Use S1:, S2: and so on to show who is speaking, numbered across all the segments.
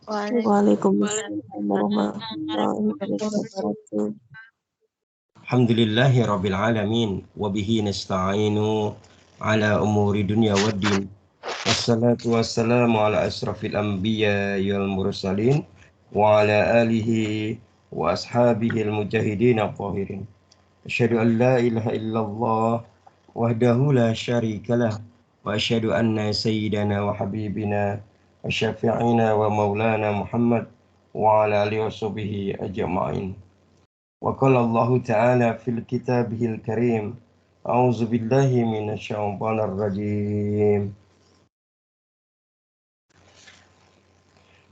S1: Waalaikumsalam warahmatullahi wabarakatuh.
S2: Alhamdulillahi rabbil alamin wa bihi nasta'inu ala umuri dunya waddin. Wassalatu wassalamu ala asrafil anbiya wal mursalin wa ala alihi wa ashabihi al mujahidin al-tahirin. Asyhadu an la ilaha illallah wahdahu la syarikalah wa asyhadu anna sayyidana wa habibina wa syafi'ina wa maulana Muhammad wa ala alihi wa sahbihi ajma'in. وقال الله تعالى في كتابه الكريم أعوذ بالله من الشيطان الرجيم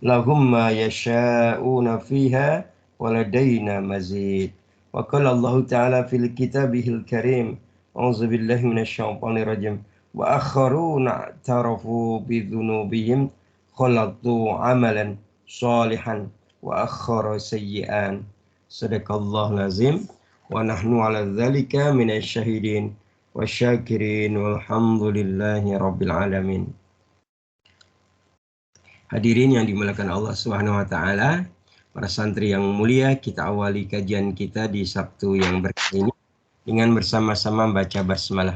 S2: لهم ما يشاءون فيها ولدينا مزيد وقال الله تعالى في كتابه الكريم أعوذ بالله من الشيطان الرجيم وآخرون اعترفوا بذنوبهم خلطوا عملا صالحا وآخر سيئا Sadaqallahul azim wa nahnu ala dzalika minasyahidin wasyakirin walhamdulillahi rabbil alamin. Hadirin yang dimuliakan Allah Subhanahu wa taala, para santri yang mulia, kita awali kajian kita di Sabtu yang berkah ini dengan bersama-sama baca basmalah.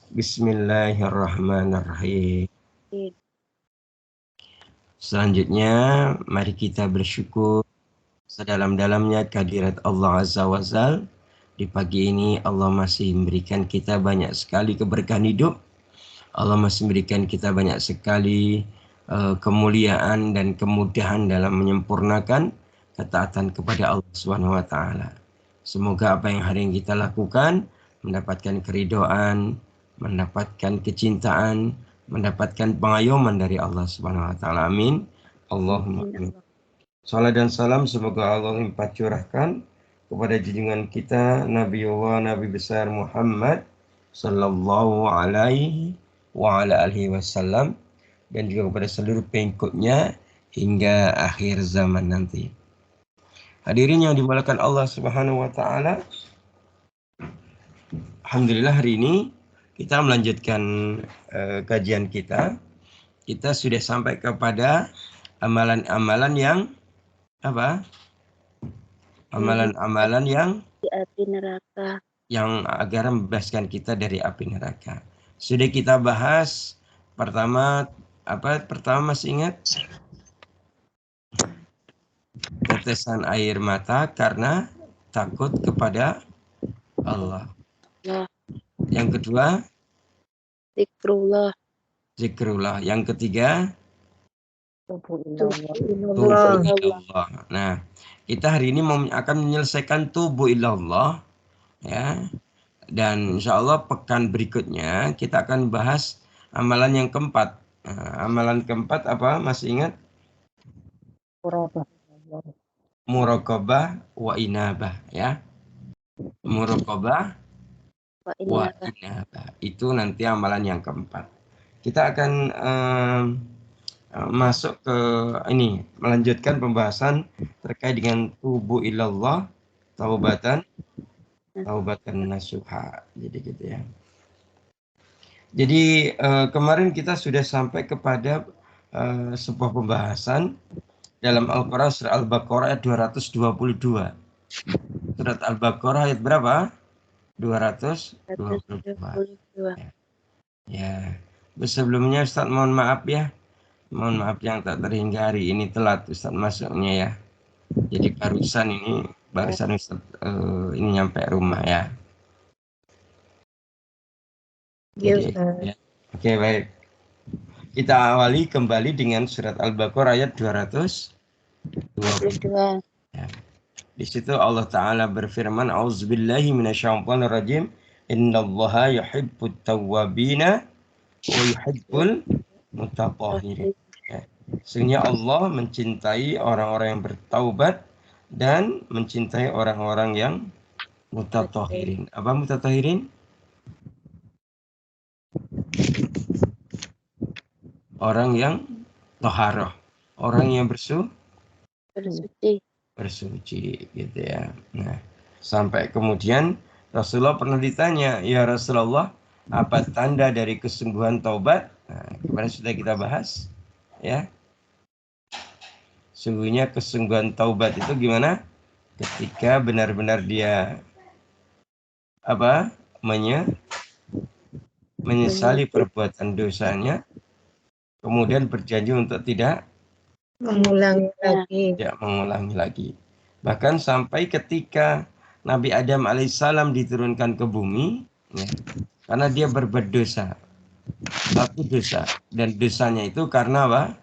S2: Bismillahirrahmanirrahim. Selanjutnya mari kita bersyukur sedalam-dalamnya kehadirat Allah Azza wa Jalla. Di pagi ini Allah masih memberikan kita banyak sekali keberkahan hidup. Allah masih memberikan kita banyak sekali kemuliaan dan kemudahan dalam menyempurnakan ketaatan kepada Allah Subhanahu wa taala. Semoga apa yang hari ini kita lakukan mendapatkan keridhaan, mendapatkan kecintaan, mendapatkan pengayoman dari Allah Subhanahu wa taala. Amin. Allahumma amin. Salam dan salam semoga Allah limpah curahkan kepada junjungan kita Nabiullah Nabi besar Muhammad sallallahu alaihi wa ala alihi wasallam dan juga kepada seluruh pengikutnya hingga akhir zaman nanti. Hadirin yang dimuliakan Allah Subhanahu wa taala. Alhamdulillah hari ini kita melanjutkan kajian kita. Kita sudah sampai kepada amalan-amalan yang apa? Amalan-amalan yang
S1: di api neraka,
S2: yang agar membebaskan kita dari api neraka. Sudah kita bahas pertama apa? Pertama masih ingat? Tetesan air mata karena takut kepada Allah. Yang kedua, zikrullah. Yang ketiga, tubuh ilallah. Nah, kita hari ini akan menyelesaikan tubuh ilallah, ya. Dan insya Allah pekan berikutnya kita akan bahas amalan yang keempat. Nah, amalan keempat apa? Masih ingat? Muraqabah wa inabah, ya. Muraqabah wa inabah. Itu nanti amalan yang keempat. Kita akan masuk ke ini, melanjutkan pembahasan terkait dengan tubuh ilallah, taubatan nasuha. Jadi gitu ya. Jadi kemarin kita sudah sampai kepada sebuah pembahasan dalam Al-Quran surah Al-Baqarah ayat 222. Surat Al-Baqarah ayat berapa? 222. Ya. Sebelumnya Ustaz mohon maaf ya. Mohon maaf yang tak terhinggari, ini telat Ustaz masuknya ya. Jadi barusan Ustaz ini nyampe rumah ya. Jadi, ya. Oke, baik. Kita awali kembali dengan surat Al-Baqarah ayat 222. Ya. Di situ Allah Ta'ala berfirman, A'udzubillahi minasyaitonirrajim. Innallaha yuhibbut tawwabina wa yuhibbul mutatahhirin. Sehingga Allah mencintai orang-orang yang bertaubat dan mencintai orang-orang yang mutatahhirin. Apa mutatahhirin? Orang yang taharah, orang yang bersuci gitu ya. Nah, sampai kemudian Rasulullah pernah ditanya, ya Rasulullah, apa tanda dari kesungguhan taubat? Nah, kemarin sudah kita bahas, ya. Sungguhnya kesungguhan taubat itu gimana? Ketika benar-benar dia menyesali perbuatan dosanya, kemudian berjanji untuk tidak mengulangi lagi. Bahkan sampai ketika Nabi Adam alaihissalam diturunkan ke bumi, ya, karena dia berbuat dosa, satu dosa, dan dosanya itu karena apa?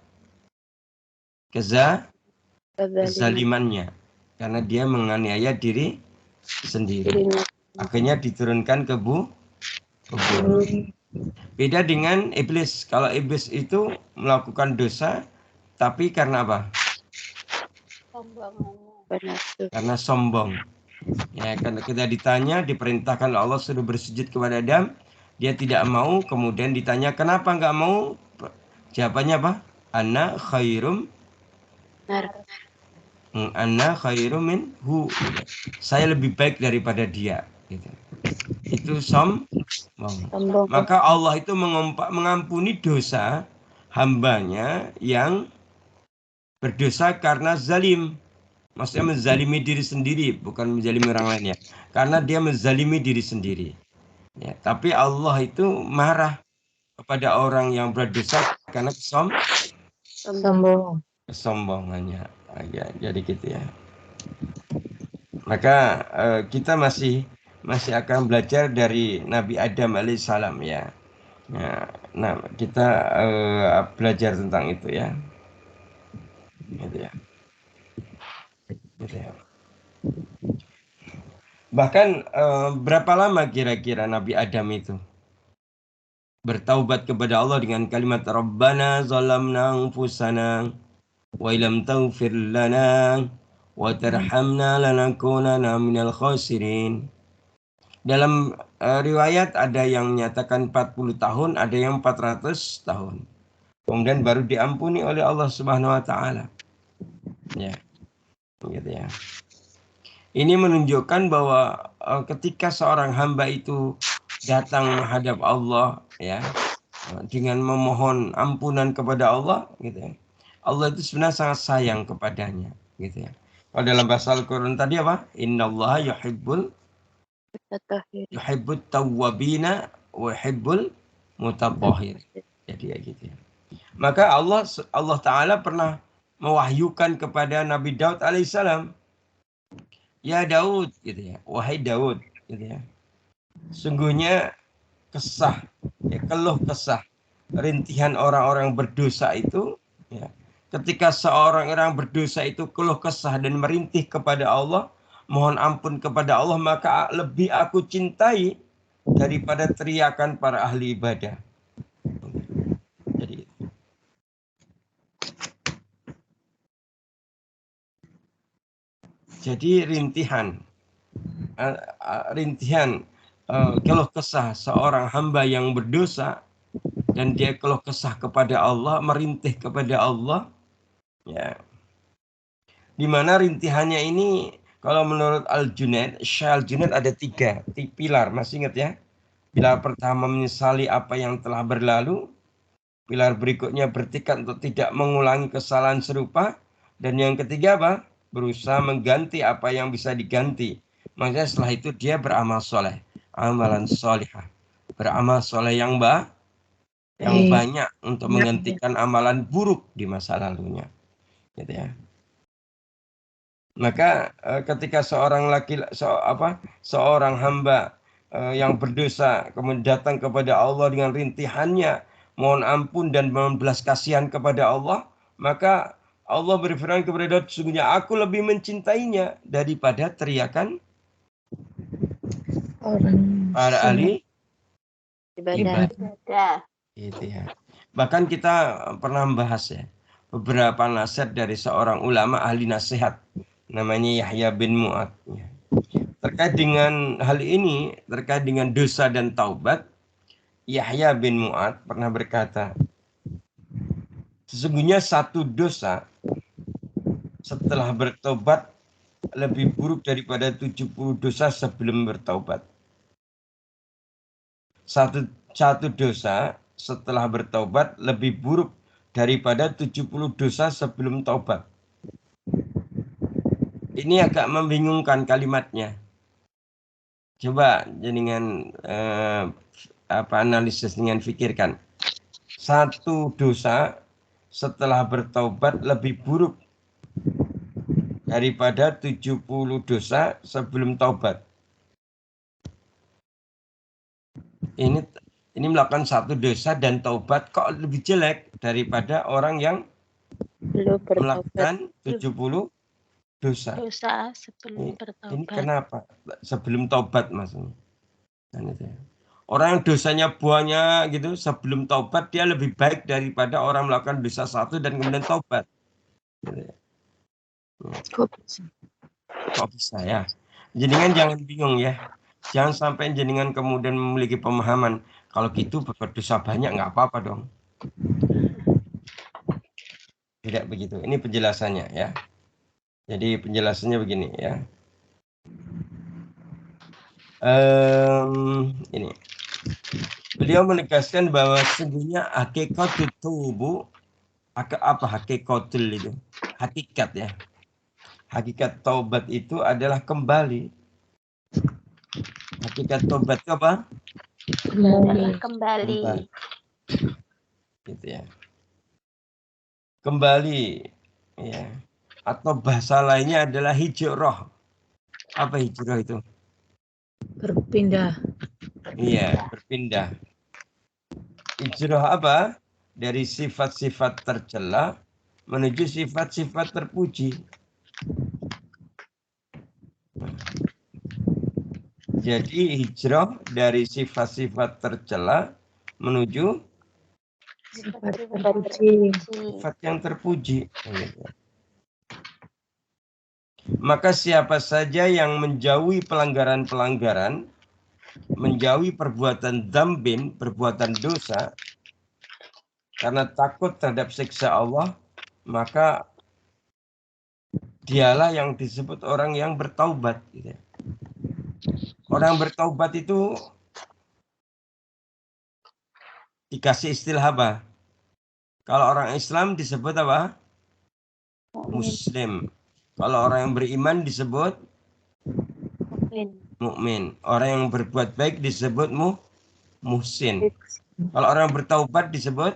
S2: Kezalimannya, karena dia menganiaya diri sendiri. Akhirnya diturunkan ke bumi. Beda dengan iblis. Kalau iblis itu melakukan dosa, tapi karena apa? Karena sombong. Ya, karena kita ditanya, diperintahkan Allah suruh bersujud kepada Adam, dia tidak mau. Kemudian ditanya kenapa nggak mau? Jawabannya apa? Ana khairum minhu. Saya lebih baik daripada dia. Gitu. Itu sombong. Maka Allah itu mengampuni dosa hambanya yang berdosa karena zalim. Maksudnya menzalimi diri sendiri, bukan menzalimi orang lain ya. Karena dia menzalimi diri sendiri. Ya, tapi Allah itu marah kepada orang yang berdosa karena kesombongannya. Ya, jadi gitu ya. Maka kita masih akan belajar dari Nabi Adam alaihissalam ya. Nah, kita belajar tentang itu ya. Gitu ya. Gitu ya. Bahkan berapa lama kira-kira Nabi Adam itu bertaubat kepada Allah dengan kalimat Rabbana zalamna anfusana wa illam taghfir lana wa tarhamna lanakunanna minal khasirin. Dalam riwayat ada yang menyatakan 40 tahun, ada yang 400 tahun. Kemudian baru diampuni oleh Allah Subhanahu wa taala. Ya. Gitu ya. Ini menunjukkan bahwa ketika seorang hamba itu datang menghadap Allah ya, dengan memohon ampunan kepada Allah gitu ya. Allah itu sebenarnya sangat sayang kepadanya gitu ya. Kalau dalam bahasa Al-Qur'an tadi apa? Innallaha yuhibbut tawwabina wa yuhibbul mutatahhir. Jadi kayak gitu ya. Maka Allah Ta'ala pernah mewahyukan kepada Nabi Daud alaihissalam, ya Daud gitu ya, wahai Daud gitu ya. Sungguhnya kesah, ya, keluh kesah, rintihan orang-orang berdosa itu ya. Ketika seorang orang berdosa itu keluh kesah dan merintih kepada Allah, mohon ampun kepada Allah, maka lebih aku cintai daripada teriakan para ahli ibadah. Jadi rintihan keluh kesah seorang hamba yang berdosa dan dia keluh kesah kepada Allah, merintih kepada Allah, ya. Di mana rintihannya ini kalau menurut Al-Junaid, Syekh Al-Junaid ada 3 pilar, masih ingat ya? Pilar pertama menyesali apa yang telah berlalu, pilar berikutnya bertekad untuk tidak mengulangi kesalahan serupa, dan yang ketiga apa? Berusaha mengganti apa yang bisa diganti. Maksudnya setelah itu dia beramal soleh, amalan solihah, beramal soleh yang banyak untuk menggantikan amalan buruk di masa lalunya, gitu ya. Maka ketika seorang seorang hamba yang berdosa kemudian datang kepada Allah dengan rintihannya, mohon ampun dan mohon belas kasihan kepada Allah, maka Allah berfirman kepada Daud, sungguhnya aku lebih mencintainya daripada teriakan para ahli ibadah. Gitu ya. Bahkan kita pernah membahas ya beberapa nasihat dari seorang ulama ahli nasihat namanya Yahya bin Mu'ad. Terkait dengan hal ini, terkait dengan dosa dan taubat, Yahya bin Mu'ad pernah berkata, sesungguhnya satu dosa setelah bertobat lebih buruk daripada 70 dosa sebelum bertaubat. Satu dosa setelah bertaubat lebih buruk daripada 70 dosa sebelum taubat. Ini agak membingungkan kalimatnya. Coba jenengan analisis dengan pikirkan. Satu dosa setelah bertaubat lebih buruk daripada 70 dosa sebelum taubat. Ini melakukan satu dosa dan taubat kok lebih jelek daripada orang yang
S1: belum bertobat.
S2: melakukan 70 dosa.
S3: sebelum bertobat.
S2: Ini kenapa? Sebelum taubat maksudnya. Kan itu ya. Orang yang dosanya banyak gitu sebelum taubat dia lebih baik daripada orang melakukan dosa satu dan kemudian taubat. Gitu ya. Kok bisa ya? Jenengan jangan bingung ya. Jangan sampai jenengan kemudian memiliki pemahaman kalau gitu berbuat dosa banyak nggak apa-apa dong. Tidak begitu. Ini penjelasannya ya. Jadi penjelasannya begini ya. Ini. Beliau menegaskan bahwa sesungguhnya hakikat tubuh apa hakikatul itu? Hakikat ya. Hakikat taubat itu adalah kembali. Hakikat taubat itu apa?
S3: Kembali.
S2: Gitu ya. Kembali ya. Atau bahasa lainnya adalah hijrah. Apa hijrah itu?
S4: Berpindah.
S2: Iya, berpindah. Hijrah apa? Dari sifat-sifat tercela menuju sifat-sifat terpuji. Jadi hijrah dari sifat-sifat tercela menuju sifat yang terpuji. Maka siapa saja yang menjauhi pelanggaran-pelanggaran, menjauhi perbuatan dzambin, perbuatan dosa, karena takut terhadap siksa Allah, maka dialah yang disebut orang yang bertaubat. Gitu. Orang bertaubat itu dikasih istilah apa? Kalau orang Islam disebut apa? Muslim. Kalau orang yang beriman disebut mukmin. Orang yang berbuat baik disebut muhsin. Kalau orang yang bertaubat disebut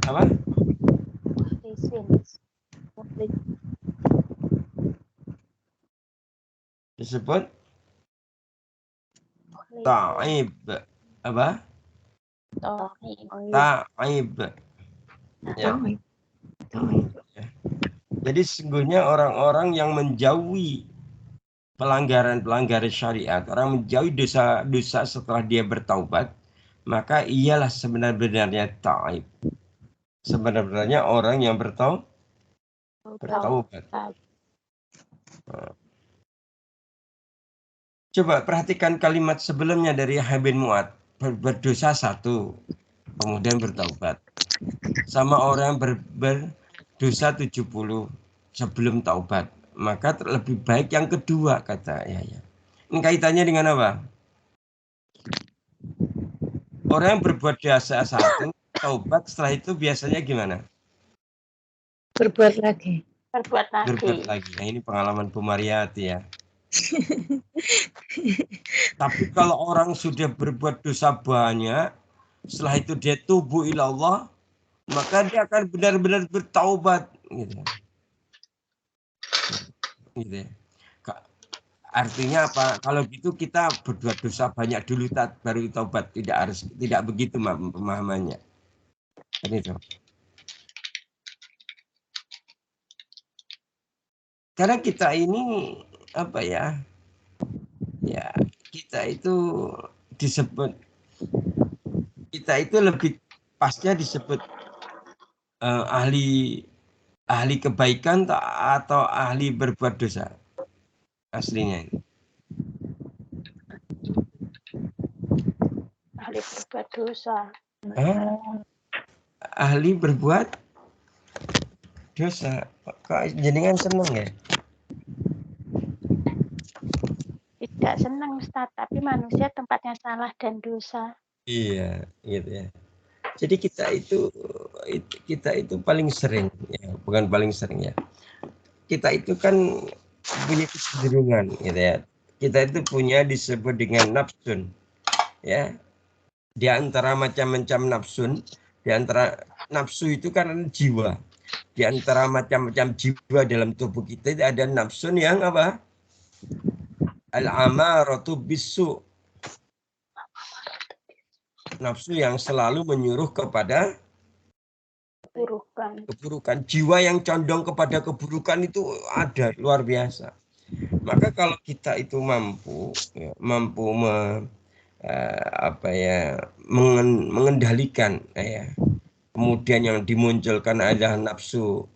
S2: apa? Disebut ta'ib. Apa? Ta'ib. Ya. Jadi sesungguhnya orang-orang yang menjauhi pelanggaran-pelanggaran syariat, orang menjauhi dosa-dosa setelah dia bertaubat, maka ialah sebenarnya ta'ib. Sebenarnya orang yang bertaubat. Coba perhatikan kalimat sebelumnya dari Yahya bin Mu'ad. Berdosa satu, kemudian bertaubat. Sama orang berdosa 70 sebelum taubat. Maka lebih baik yang kedua, kata Yahya. Ini kaitannya dengan apa? Orang yang berbuat dosa satu, taubat setelah itu biasanya gimana?
S4: Berbuat lagi.
S2: Nah, ini pengalaman Bu Mariati ya. Tapi kalau orang sudah berbuat dosa banyak, setelah itu dia tubuh ila Allah, maka dia akan benar-benar bertaubat. Gitu. Gitu. Artinya apa? Kalau gitu kita berbuat dosa banyak dulu baru taubat. Tidak begitu pemahamannya. Itu. Karena kita ini apa ya? Ya, kita itu disebut, kita itu lebih pasnya disebut ahli kebaikan atau ahli berbuat dosa aslinya ini.
S3: Ahli berbuat dosa.
S2: Ahli berbuat dosa. Kok jenengan seneng ya?
S3: Tidak senang Ustaz, tapi manusia tempatnya salah dan dosa.
S2: Iya, gitu ya. Jadi kita itu paling sering, ya, bukan paling sering ya. kita itu kan punya kecenderungan gitu ya. Kita itu punya disebut dengan nafsun ya. Di antara macam-macam nafsun, di antara nafsu itu kan jiwa. Di antara macam-macam jiwa dalam tubuh kita itu ada nafsun yang apa? Al-amaratu bisu. Nafsu yang selalu menyuruh kepada keburukan. Jiwa yang condong kepada keburukan itu ada, luar biasa. Maka kalau kita itu mampu mengendalikan kemudian yang dimunculkan adalah nafsu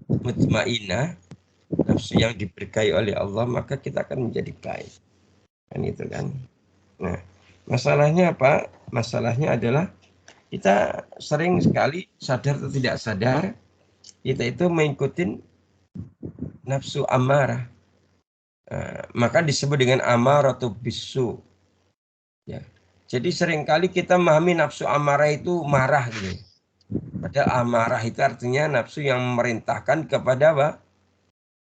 S2: mutmainnah, nafsu yang diberkahi oleh Allah, maka kita akan menjadi baik. Kan itu kan. Nah, masalahnya apa? Masalahnya adalah kita sering sekali sadar atau tidak sadar kita itu mengikuti nafsu amarah. Maka disebut dengan amaratu bisu. Ya. Jadi seringkali kita memahami nafsu amarah itu marah gitu. Padahal amarah itu artinya nafsu yang memerintahkan kepada apa?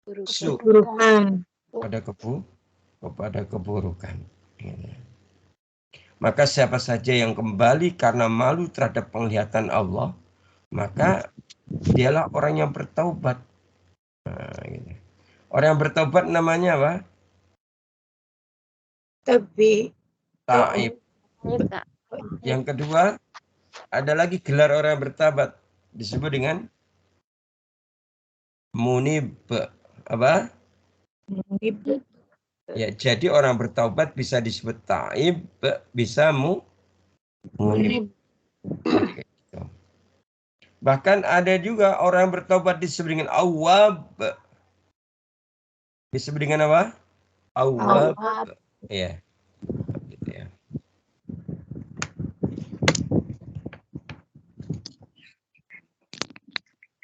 S4: Keburukan.
S2: Kepada keburukan. Gitu. Maka siapa saja yang kembali karena malu terhadap penglihatan Allah, maka dialah orang yang bertaubat. Gitu. Orang yang bertaubat namanya apa? Taib. Yang kedua, ada lagi gelar orang yang bertaubat, disebut dengan munib. Apa?
S4: Munib.
S2: Ya, jadi orang bertaubat bisa disebut taib, bisa munib. Gitu. Bahkan ada juga orang yang bertaubat disebut dengan awwab. Disebut dengan apa? Awwab. Ya. Gitu ya.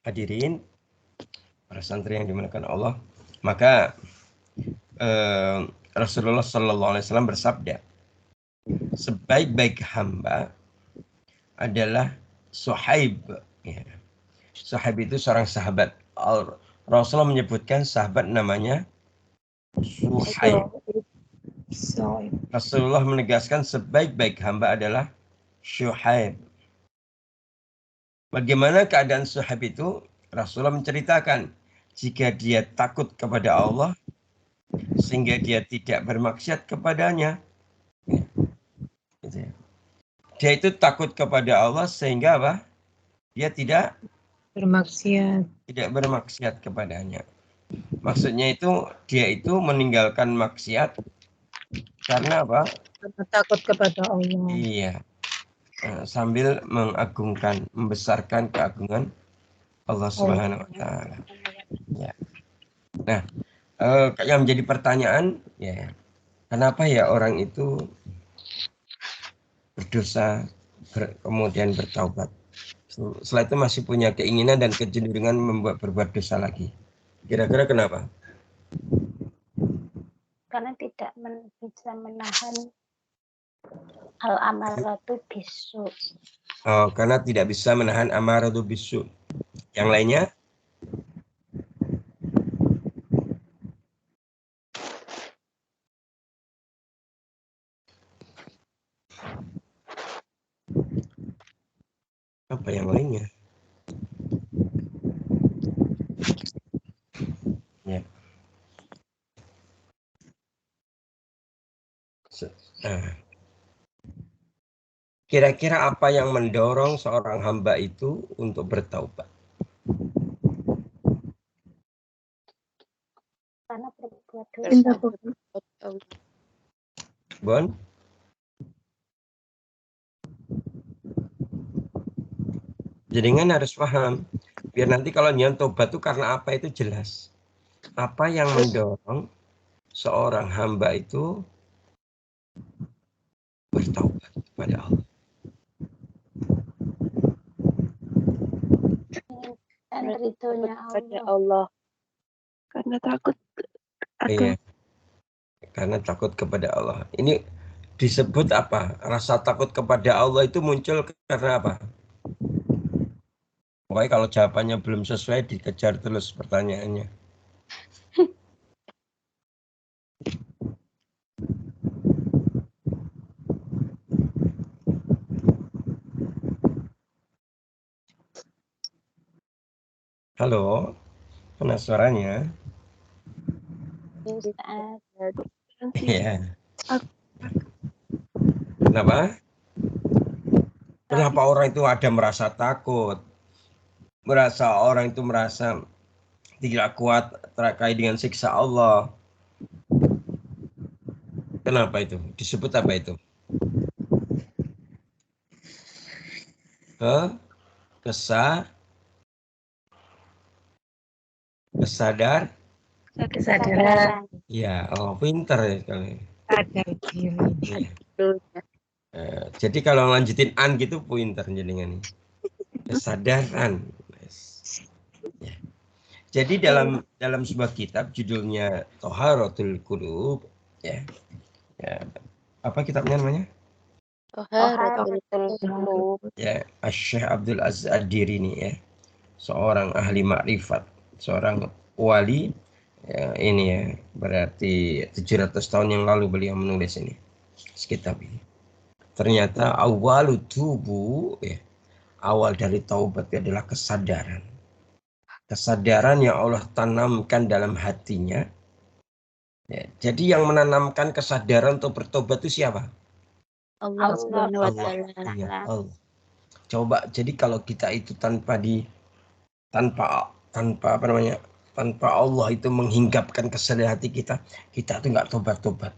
S2: Hadirin para santri yang dimuliakan Allah, maka Rasulullah SAW bersabda, sebaik-baik hamba adalah Suhaib. Ya. Suhaib itu seorang sahabat. Rasulullah menyebutkan sahabat namanya Suhaib. Rasulullah menegaskan sebaik-baik hamba adalah Suhaib. Bagaimana keadaan Suhaib itu? Rasulullah menceritakan jika dia takut kepada Allah sehingga dia tidak bermaksiat kepadanya. Dia itu takut kepada Allah sehingga apa? Dia tidak bermaksiat kepadanya. Maksudnya itu dia itu meninggalkan maksiat karena apa?
S4: Karena takut kepada Allah.
S2: Iya. Sambil mengagungkan, membesarkan keagungan Allah Subhanahu wa taala. Ya. Nah, yang menjadi pertanyaan, ya, kenapa ya orang itu berdosa kemudian bertaubat? Setelah itu masih punya keinginan dan kecenderungan berbuat dosa lagi. Kira-kira kenapa?
S3: Karena tidak bisa menahan al-amaratu bisu.
S2: Oh, karena tidak bisa menahan amaratu bisu. Yang lainnya? Apa yang lainnya? Ya. Kira-kira apa yang mendorong seorang hamba itu untuk bertaubat?
S3: Karena berbuat dosa.
S2: Bon? Jenengan harus paham. Biar nanti kalau nyian tobat itu karena apa itu jelas. Apa yang mendorong seorang hamba itu bertaubat kepada Allah?
S3: Dan ridhonya
S1: Allah. Karena takut.
S2: Iya. Karena takut kepada Allah. Ini disebut apa? Rasa takut kepada Allah itu muncul karena apa? Pokoknya kalau jawabannya belum sesuai dikejar terus pertanyaannya. Halo, mana suaranya?
S3: Ustaz.
S1: Nanti
S2: Iya.
S1: aku
S2: Kenapa? Kenapa orang itu ada merasa takut? Orang itu merasa tidak kuat terkait dengan siksa Allah. Kenapa itu? Disebut apa itu? Kesadar?
S4: Kesadaran
S2: Ya, oh pinter ya sekali.
S4: sadar diri.
S2: Iya.
S1: dulu ya.
S2: Jadi kalau lanjutin an gitu pinter jenengan. Kesadaran. Ya. Jadi dalam sebuah kitab judulnya Thaharatul Qulub, ya. Ya. Apa kitabnya namanya?
S3: Taharatul qulub.
S2: Ya, Syekh Abdul Aziz Ad-Diri ini ya. Seorang ahli makrifat, seorang wali. Ya, ini ya, berarti 700 tahun yang lalu beliau menulis ini, kitab ini. Ternyata awal tubuh, ya, awal dari taubat adalah kesadaran. Kesadaran yang Allah tanamkan dalam hatinya. Ya, jadi yang menanamkan kesadaran untuk bertobat itu siapa?
S1: Allah Subhanahu wa
S2: Allah.
S1: taala.
S2: Iya, Allah. Coba, jadi kalau kita itu tanpa apa namanya, tanpa Allah itu menghinggapkan kesadaran hati kita, kita tuh nggak tobat-tobat.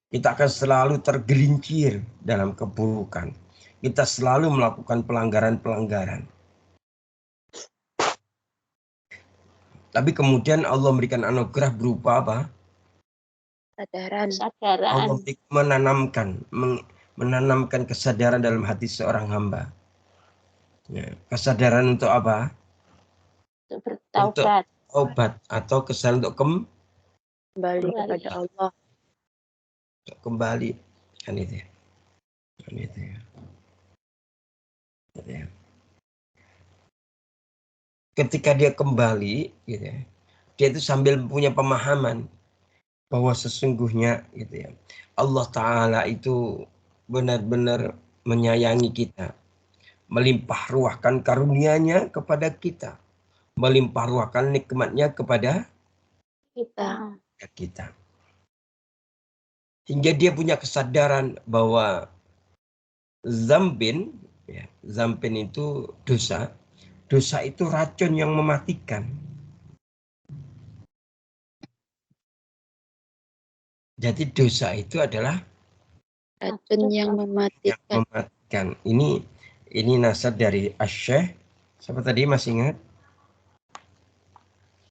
S2: Kita akan selalu tergelincir dalam keburukan. Kita selalu melakukan pelanggaran-pelanggaran. Tapi kemudian Allah memberikan anugerah berupa apa? Allah menanamkan kesadaran dalam hati seorang hamba. Ya, kesadaran untuk apa?
S3: Untuk bertaubat.
S2: Untuk obat atau kesadaran untuk
S1: Kembali kepada Allah.
S2: kembali, kan itu ya. Kan itu ya. Gitu ya. Ketika dia kembali, gitu ya, dia itu sambil punya pemahaman bahwa sesungguhnya, gitu ya, Allah Ta'ala itu benar-benar menyayangi kita, melimpah ruahkan karunia-Nya kepada kita, melimpah ruahkan nikmat-Nya kepada kita. Hingga dia punya kesadaran bahwa zambin, ya, zambin itu dosa. Dosa itu racun yang mematikan. Jadi dosa itu adalah
S1: Racun yang mematikan.
S2: Ini nasihat dari Syekh. Siapa tadi masih ingat?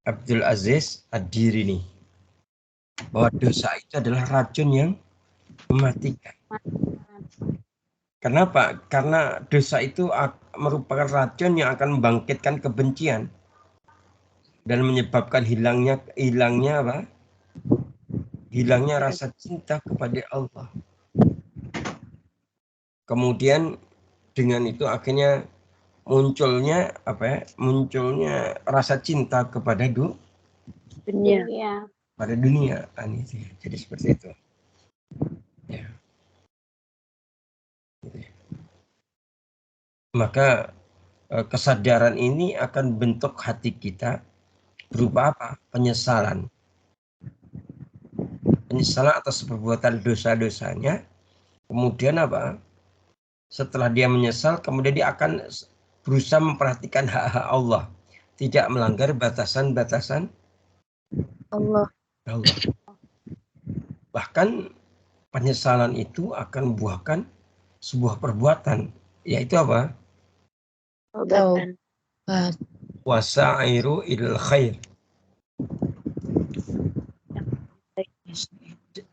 S2: Abdul Aziz Ad-Diri nih. Bahwa dosa itu adalah racun yang mematikan. Kenapa? Karena dosa itu merupakan racun yang akan membangkitkan kebencian dan menyebabkan hilangnya apa? Hilangnya rasa cinta kepada Allah. Kemudian dengan itu akhirnya munculnya apa ya? Munculnya rasa cinta kepada
S1: Dunia.
S2: pada dunia. Jadi seperti itu. Ya. Maka kesadaran ini akan bentuk hati kita berupa apa? Penyesalan. Penyesalan atas perbuatan dosa-dosanya. Kemudian apa? Setelah dia menyesal, kemudian dia akan berusaha memperhatikan hak-hak Allah. Tidak melanggar batasan-batasan
S1: Allah.
S2: Bahkan penyesalan itu akan membuahkan sebuah perbuatan. Yaitu apa?
S1: Taubat.
S2: Wasairu ilal khair.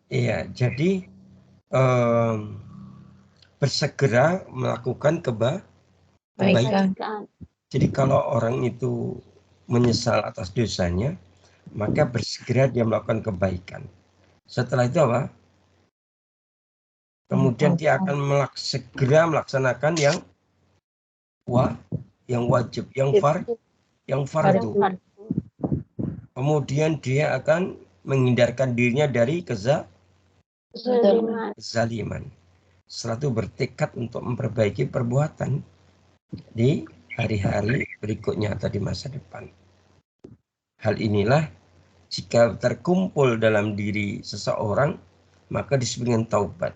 S2: Iya, jadi bersegera melakukan kebaikan. Jadi kalau orang itu menyesal atas dosanya, maka bersegera dia melakukan kebaikan. Setelah itu apa? Kemudian dia akan segera melaksanakan yang wajib, yang fardu. Kemudian dia akan menghindarkan dirinya dari kezaliman. Setelah itu bertekad untuk memperbaiki perbuatan di hari-hari berikutnya atau di masa depan. Hal inilah jika terkumpul dalam diri seseorang, maka disebut dengan taubat.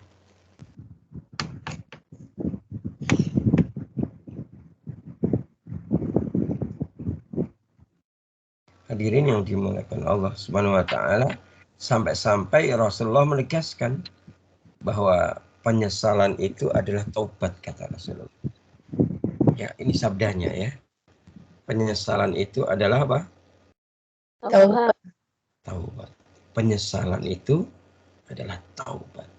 S2: Hadirin yang dimuliakan Allah Subhanahu wa taala, sampai-sampai Rasulullah menegaskan bahwa penyesalan itu adalah taubat, kata Rasulullah. Ya, ini sabdanya ya. Penyesalan itu adalah apa?
S1: Taubat.
S2: Taubat. Penyesalan itu adalah taubat.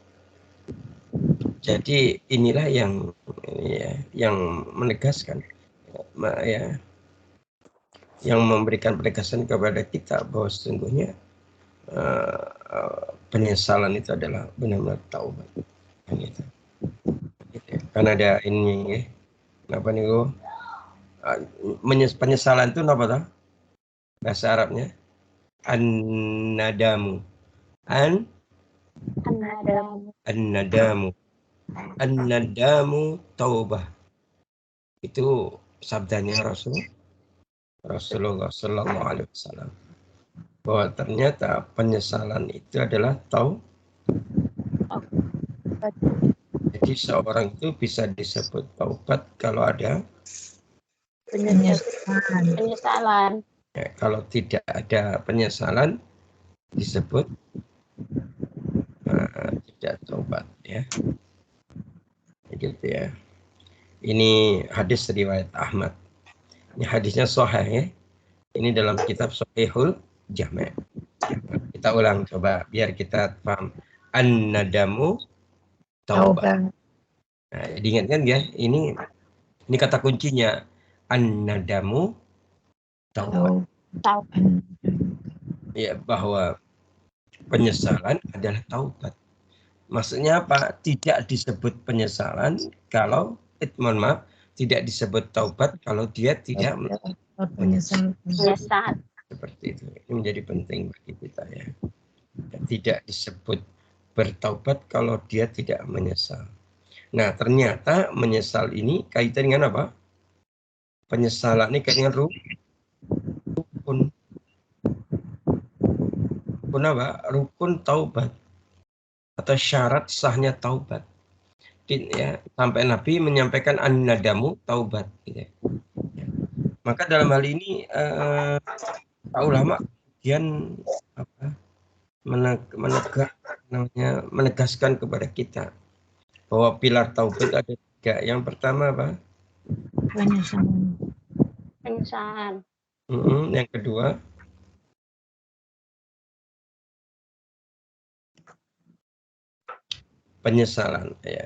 S2: Jadi inilah yang menegaskan ya, yang memberikan penegasan kepada kita bahwa sesungguhnya penyesalan itu adalah benar-benar taubat. Gitu. Kan ada ini ya. Apa nih gua? Penyesalan itu apa tuh? Bahasa Arabnya an-nadamu. An-nadamu. An-nadamu taubah. Itu sabdanya Rasulullah Sallallahu Alaihi Wasallam. Bahwa ternyata penyesalan itu adalah taubat. Jadi seorang itu bisa disebut taubat kalau ada
S3: penyesalan.
S2: Ya, kalau tidak ada penyesalan disebut tidak taubat ya. Gitu ya. Ini hadis riwayat Ahmad. Ini hadisnya sahih ya. Ini dalam kitab Sahihul Jami'. Kita ulang coba biar kita paham. An-nadamu taubat. Nah, diingatkan ya, ini kata kuncinya. An-nadamu taubat. Ya, bahwa penyesalan adalah taubat. Maksudnya apa? Tidak disebut penyesalan kalau mohon maaf, tidak disebut taubat kalau dia tidak
S4: Menyesal.
S2: seperti itu. Ini menjadi penting bagi kita ya. Tidak disebut bertaubat kalau dia tidak menyesal. Nah, ternyata menyesal ini kaitan dengan apa? Penyesalan ini kaitan dengan rukun. Rukun apa? Rukun taubat atau syarat sahnya taubat. Ya, sampai Nabi menyampaikan an-nadamu taubat. Gitu. Maka dalam hal ini ulama kemudian menegaskan kepada kita bahwa pilar taubat ada 3. Yang pertama apa?
S3: Penyesalan.
S2: Yang kedua penyesalan ya.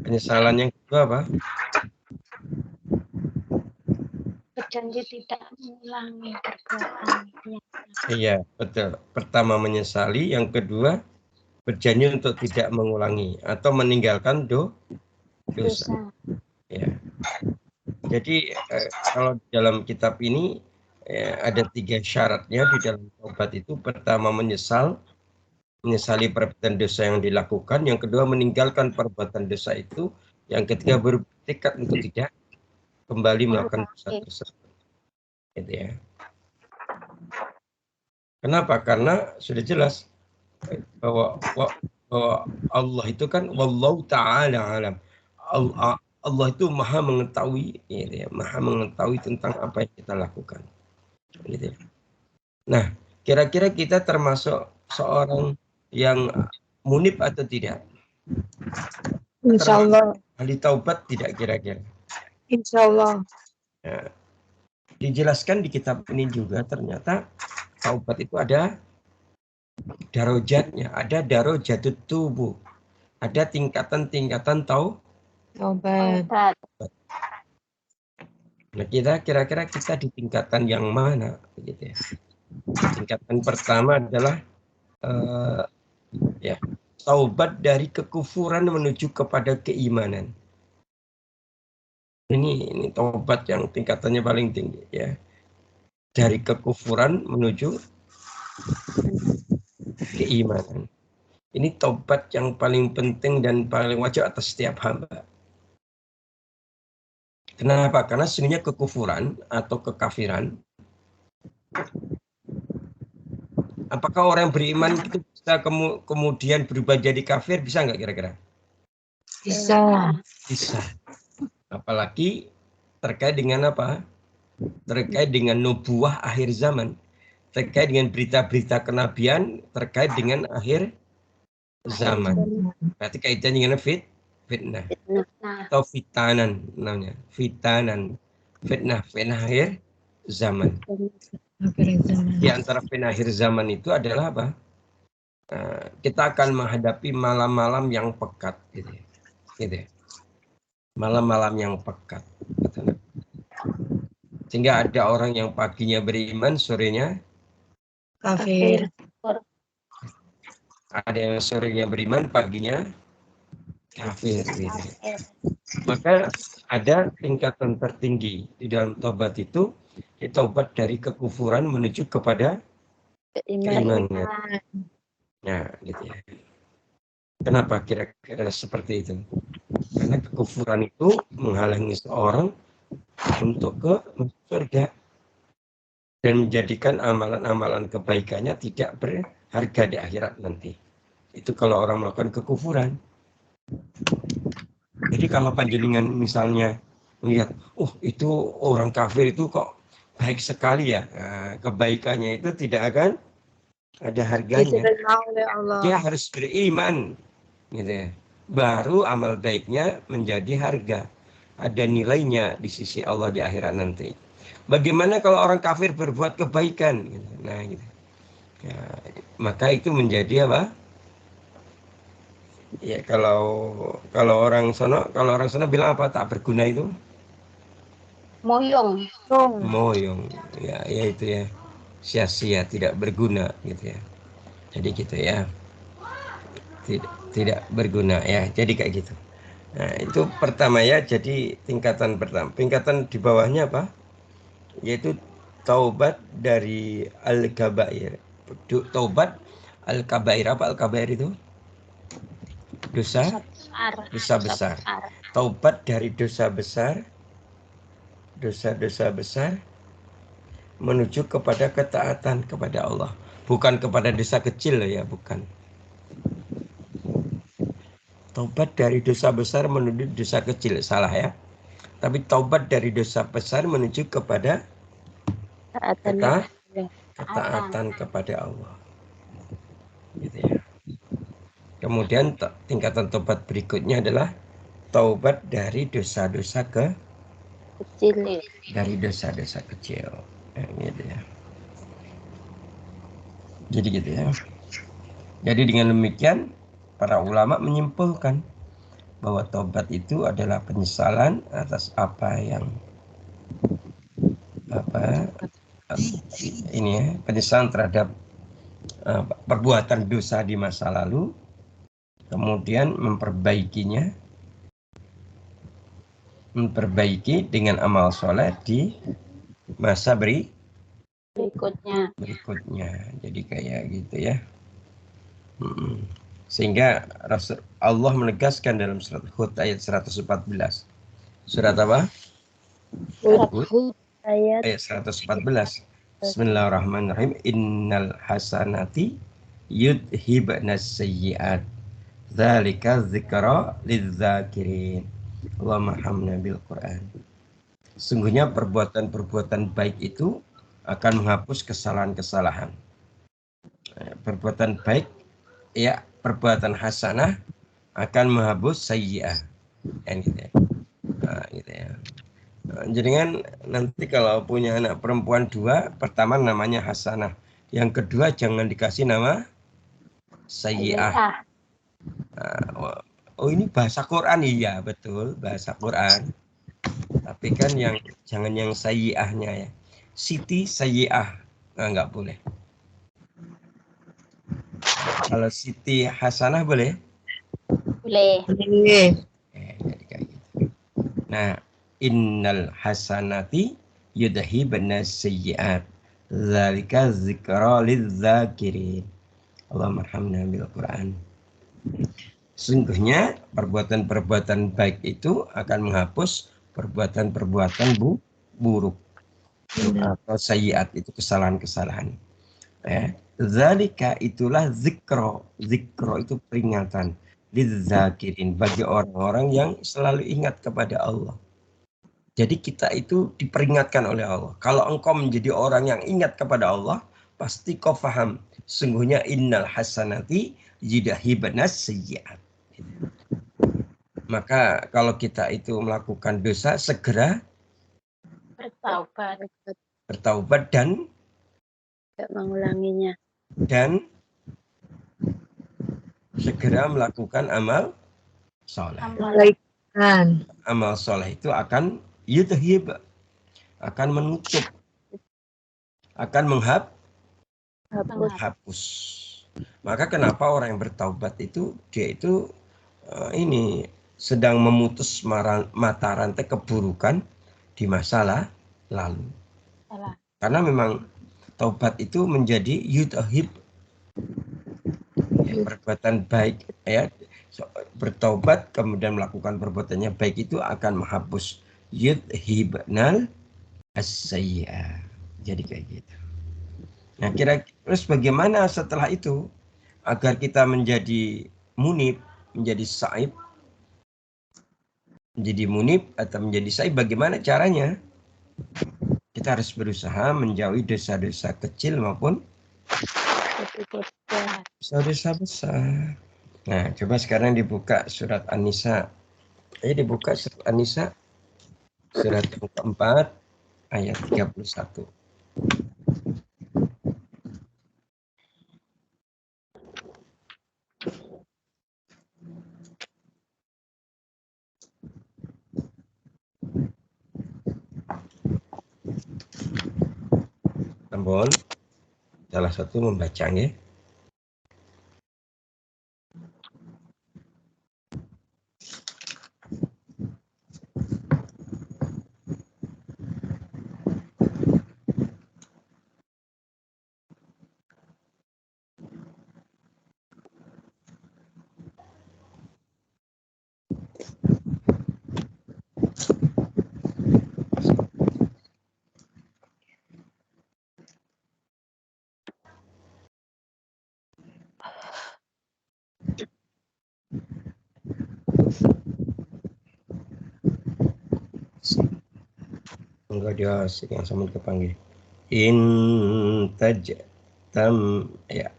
S2: Penyesalan yang kedua apa?
S3: Berjanji tidak mengulangi perbuatan.
S2: Iya, betul. Pertama menyesali, yang kedua berjanji untuk tidak mengulangi atau meninggalkan dosa. Ya. Jadi kalau dalam kitab ini ada 3 syaratnya di dalam taubat itu. Pertama menyesali perbuatan dosa yang dilakukan. Yang kedua meninggalkan perbuatan dosa itu. Yang ketiga bertekad untuk tidak kembali melakukan dosa tersebut. Gitu ya. Kenapa? Karena sudah jelas bahwa Allah itu kan wallahu ta'ala alam. Allah itu maha mengetahui, gitu ya, maha mengetahui tentang apa yang kita lakukan. Gitu ya. Nah, kira-kira kita termasuk seorang yang munib atau tidak?
S4: Insya Allah.
S2: Ahli taubat tidak kira-kira?
S4: Insya Allah.
S2: Ya. Dijelaskan di kitab ini juga ternyata taubat itu ada darajatnya, ada darajatut tubuh, ada tingkatan-tingkatan taubat. Nah, kira-kira kita di tingkatan yang mana, begitu ya? Tingkatan pertama adalah taubat dari kekufuran menuju kepada keimanan. Ini taubat yang tingkatannya paling tinggi ya. Dari kekufuran menuju keimanan. Ini taubat yang paling penting dan paling wajib atas setiap hamba. Kenapa? Karena sesungguhnya kekufuran atau kekafiran, apakah orang beriman itu bisa kemudian berubah jadi kafir? Bisa nggak kira-kira?
S4: Bisa.
S2: Bisa. Apalagi terkait dengan apa? Terkait dengan nubuah akhir zaman. Terkait dengan berita-berita kenabian terkait dengan akhir zaman. Berarti kaitannya dengan fitnah.
S1: Nah,
S2: Atau fitanan namanya. Fitanan. Fitnah akhir zaman.
S4: Akhir zaman.
S2: Di antara fitnah akhir zaman itu adalah apa? Kita akan menghadapi malam-malam yang pekat. Gitu ya. Gitu ya. Malam-malam yang pekat. Betul. Sehingga ada orang yang paginya beriman, sorenya
S4: Kafir.
S2: ada yang sorenya beriman, paginya kafir. Gitu. Maka ada tingkatan tertinggi di dalam taubat itu, taubat dari kekufuran menuju kepada keimanan. Nah, gitu ya. Kenapa kira-kira seperti itu? Karena kekufuran itu menghalangi seorang untuk ke surga dan menjadikan amalan-amalan kebaikannya tidak berharga di akhirat nanti. Itu kalau orang melakukan kekufuran. Jadi kalau panjenengan misalnya melihat, oh itu orang kafir itu kok baik sekali ya, nah, kebaikannya itu tidak akan ada harganya.
S4: Diterima oleh Allah.
S2: Dia harus beriman, gitu ya. Baru amal baiknya menjadi harga, ada nilainya di sisi Allah di akhirat nanti. Bagaimana kalau orang kafir berbuat kebaikan? Nah, gitu. Ya, maka itu menjadi apa? Ya kalau orang sana bilang apa, tak berguna itu?
S1: moyong.
S2: Moyong. Ya itu ya. Sia-sia, tidak berguna gitu ya. Jadi gitu ya. Tidak berguna ya. Jadi kayak gitu. Nah, itu pertama ya. Jadi tingkatan pertama. Tingkatan di bawahnya apa? Yaitu taubat dari al-kabair. Taubat al-kabair, apa al-kabair itu? Dosa besar. Taubat dari dosa besar, dosa-dosa besar menuju kepada ketaatan kepada Allah. Bukan kepada dosa kecil ya, bukan. Taubat dari dosa besar menuju dosa kecil, salah ya. Tapi taubat dari dosa besar menuju kepada ketaatan kepada Allah. Gitu ya. Kemudian tingkatan taubat berikutnya adalah taubat dari dosa-dosa
S1: Kecil.
S2: dari dosa-dosa kecil. Gitu ya. Jadi gitu ya. Jadi dengan demikian para ulama menyimpulkan bahwa taubat itu adalah penyesalan atas apa yang ini ya, penyesalan terhadap perbuatan dosa di masa lalu, kemudian memperbaiki dengan amal soleh di masa berikutnya. Jadi kayak gitu ya. Sehingga Allah menegaskan dalam surat Hud ayat 114. Surat apa? Hud ayat 114. Bismillahirrahmanirrahim. Innal hasanati yudhibnas sayyi'at. Dzalika dzikra lidzakirin. Allahumma hamna bil Qur'an. Sungguhnya perbuatan-perbuatan baik itu akan menghapus kesalahan-kesalahan. Perbuatan baik, ya, perbuatan hasanah akan menghapus sayyi'ah. Gitu ya. Nah, gitu ya. Jadi kan nanti kalau punya anak perempuan 2, pertama namanya hasanah, yang kedua jangan dikasih nama sayyi'ah. Oh ini bahasa Quran, iya betul bahasa Quran. Tapi kan yang jangan yang sayyi'ahnya ya. Siti sayyi'ah, nggak boleh. Kalau Siti hasanah boleh?
S1: Boleh.
S2: Jadi kayak gitu. Nah, innal hasanati yudhibnas sayyi'at. Dzalika dzikra lidzakirin. Allahumma arhamna bil Qur'an. Sungguhnya perbuatan-perbuatan baik itu akan menghapus perbuatan-perbuatan buruk atau sayyiat, itu kesalahan-kesalahan. Zalika itulah zikro. Zikro itu peringatan. Lidzakirin, bagi orang-orang yang selalu ingat kepada Allah. Jadi kita itu diperingatkan oleh Allah. Kalau engkau menjadi orang yang ingat kepada Allah, pasti kau faham. Sungguhnya innal hasanati yudhibnas sayyiat. Maka kalau kita itu melakukan dosa, segera bertaubat dan
S1: Tidak mengulanginya.
S2: Segera melakukan amal soleh.
S4: Malaikat.
S2: Amal soleh itu akan yudhib, akan menutup, akan menghapus. Maka kenapa orang yang bertaubat itu, dia itu ini sedang memutus mata rantai keburukan di masa lalu. Karena memang taubat itu menjadi yudhib, perbuatan baik, ya, bertaubat kemudian melakukan perbuatannya baik itu akan menghapus yudhibnal as-sayyi'ah. Jadi kayak gitu. Nah, terus bagaimana setelah itu agar kita menjadi munib, menjadi saib, menjadi munib atau menjadi saib? Bagaimana caranya? Kita harus berusaha menjauhi dosa-dosa kecil maupun dosa-dosa besar. Nah, coba sekarang dibuka surat An-Nisa. Dibuka surat An-Nisa, surat yang keempat, ayat 31. Ambon, salah satu membacanya. Enggak, dia asik yang sama kepanggil. Intajtam, ya.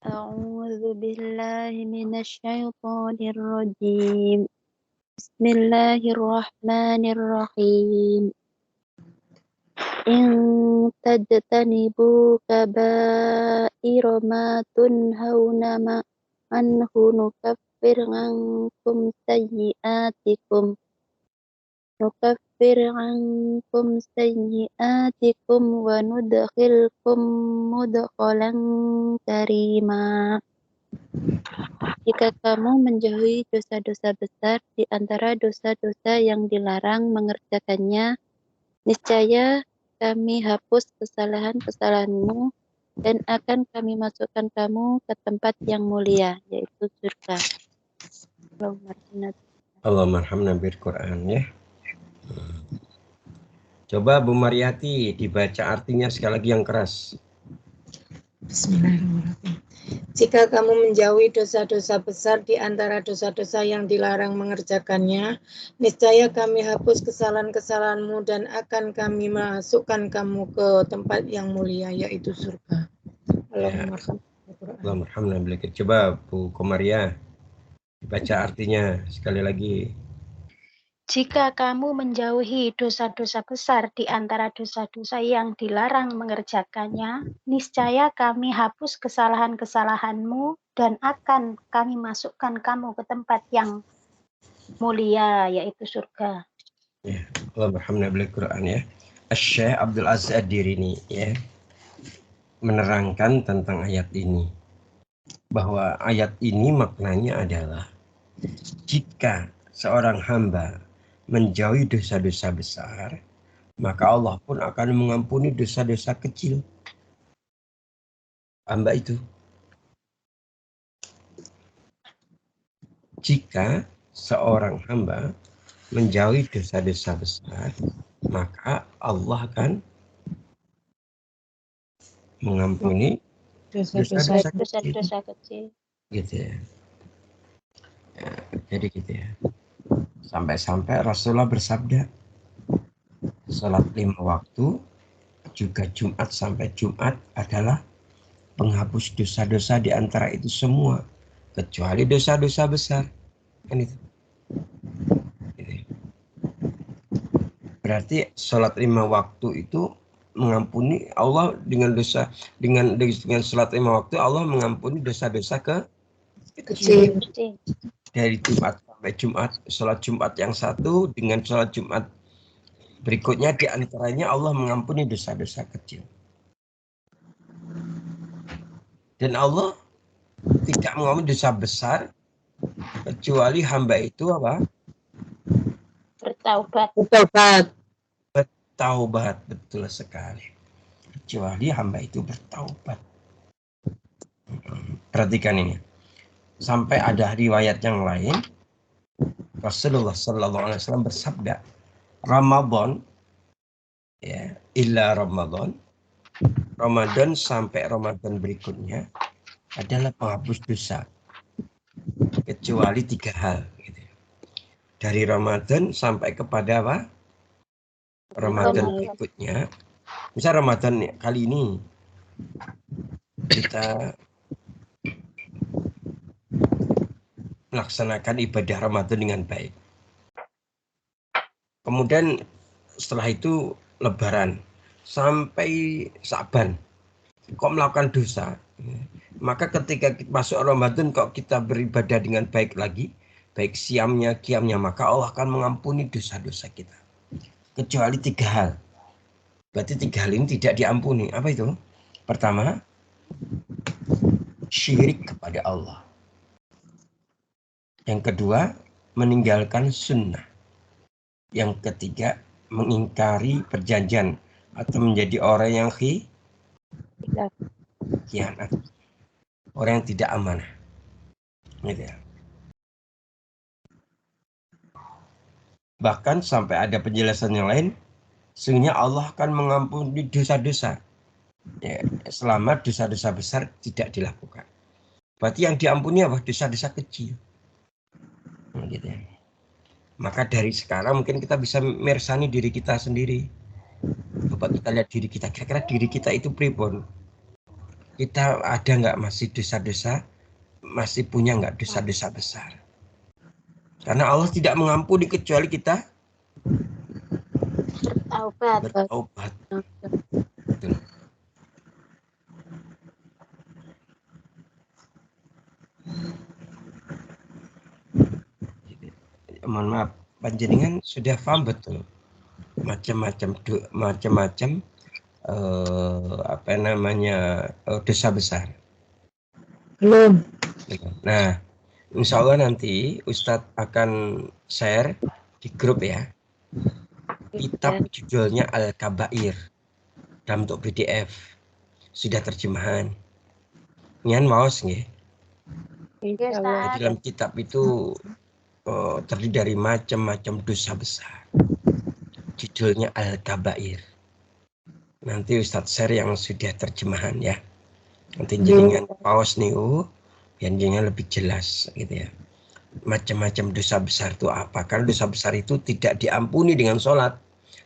S1: A'udzu billahi minasyaitonir rajim. Bismillahirrahmanirrahim. In tajtanibu kaba'ira ma tunhauna anhu nukaffir ankum sayyi'atikum wa nudkhilkum mudkhalan karima. Jika kamu menjauhi dosa-dosa besar di antara dosa-dosa yang dilarang mengerjakannya, niscaya kami hapus kesalahan-kesalahanmu dan akan kami masukkan kamu ke tempat yang mulia, yaitu surga.
S2: Allahumma arhamna bil Quran, ya. Coba Bu Mariati dibaca artinya sekali lagi yang keras.
S4: Bismillahirrahmanirrahim. Jika kamu menjauhi dosa-dosa besar di antara dosa-dosa yang dilarang mengerjakannya, niscaya kami hapus kesalahan-kesalahanmu dan akan kami masukkan kamu ke tempat yang mulia, yaitu surga.
S2: Allahumma arhamna bil Quran. Coba Bu Komaria dibaca artinya sekali lagi.
S3: Jika kamu menjauhi dosa-dosa besar di antara dosa-dosa yang dilarang mengerjakannya, niscaya kami hapus kesalahan-kesalahanmu dan akan kami masukkan kamu ke tempat yang mulia, yaitu surga.
S2: Ya, Allahumma bil Quran, ya. Syekh Abdul Aziz Ad-Dirini, ya, menerangkan tentang ayat ini. Bahwa ayat ini maknanya adalah jika seorang hamba menjauhi dosa-dosa besar, maka Allah pun akan mengampuni dosa-dosa kecil hamba itu. Jika seorang hamba menjauhi dosa-dosa besar, maka Allah akan mengampuni dosa-dosa kecil.
S3: Dosa-dosa kecil.
S2: Gitu ya. Jadi gitu ya. Sampai-sampai Rasulullah bersabda, sholat 5 waktu, juga Jumat sampai Jumat adalah penghapus dosa-dosa di antara itu semua, kecuali dosa-dosa besar. Kan itu. Berarti sholat 5 waktu itu mengampuni Allah dengan dosa, dengan sholat 5 waktu Allah mengampuni dosa-dosa
S4: Kecil.
S2: dari Jumat sampai Jumat. Sholat Jumat yang satu dengan sholat Jumat berikutnya, di antaranya Allah mengampuni dosa-dosa kecil. Dan Allah tidak mengampuni dosa besar kecuali hamba itu apa? Bertaubat, betul sekali. Kecuali hamba itu bertaubat. Perhatikan ini. Sampai ada riwayat yang lain, Rasulullah SAW bersabda, Ramadan, ya, illa Ramadan, Ramadan sampai Ramadan berikutnya adalah penghapus dosa, kecuali 3 hal. Gitu. Dari Ramadan sampai kepada apa? Ramadan berikutnya. Misal Ramadan kali ini kita melaksanakan ibadah Ramadan dengan baik. Kemudian setelah itu Lebaran sampai Sa'ban, kok melakukan dosa, maka ketika masuk Ramadan kok kita beribadah dengan baik lagi, baik siamnya, qiyamnya, maka Allah akan mengampuni dosa-dosa kita. Kecuali 3 hal. Berarti 3 hal ini tidak diampuni. Apa itu? Pertama, syirik kepada Allah. Yang kedua, meninggalkan sunnah. Yang ketiga, mengingkari perjanjian atau menjadi orang yang khianat, orang yang tidak amanah. Gitu ya. Bahkan sampai ada penjelasan yang lain, sehingga Allah akan mengampuni dosa-dosa, ya, selama dosa-dosa besar tidak dilakukan. Berarti yang diampuni apa? Dosa-dosa kecil. Gitu ya. Maka dari sekarang mungkin kita bisa mersani diri kita sendiri. Coba kita lihat diri kita, kira-kira diri kita itu pribon. Kita ada nggak masih dosa-dosa, masih punya nggak dosa-dosa besar? Karena Allah tidak mengampuni kecuali kita bertaubat. Betul. Mohon maaf, panjenengan sudah paham betul macam-macam apa namanya dosa besar?
S4: Belum.
S2: Nah, insya Allah nanti Ustadz akan share di grup ya, kitab judulnya Al-Kabair dalam bentuk PDF, sudah terjemahan. Nyan maos nggih? Di dalam kitab itu terdiri dari macam-macam dosa besar. Judulnya Al-Kabair. Nanti Ustadz share yang sudah terjemahan ya. Nanti jenengan paus nih, biar jenengan lebih jelas gitu ya. Macam-macam dosa besar itu apa? Karena dosa besar itu tidak diampuni dengan sholat,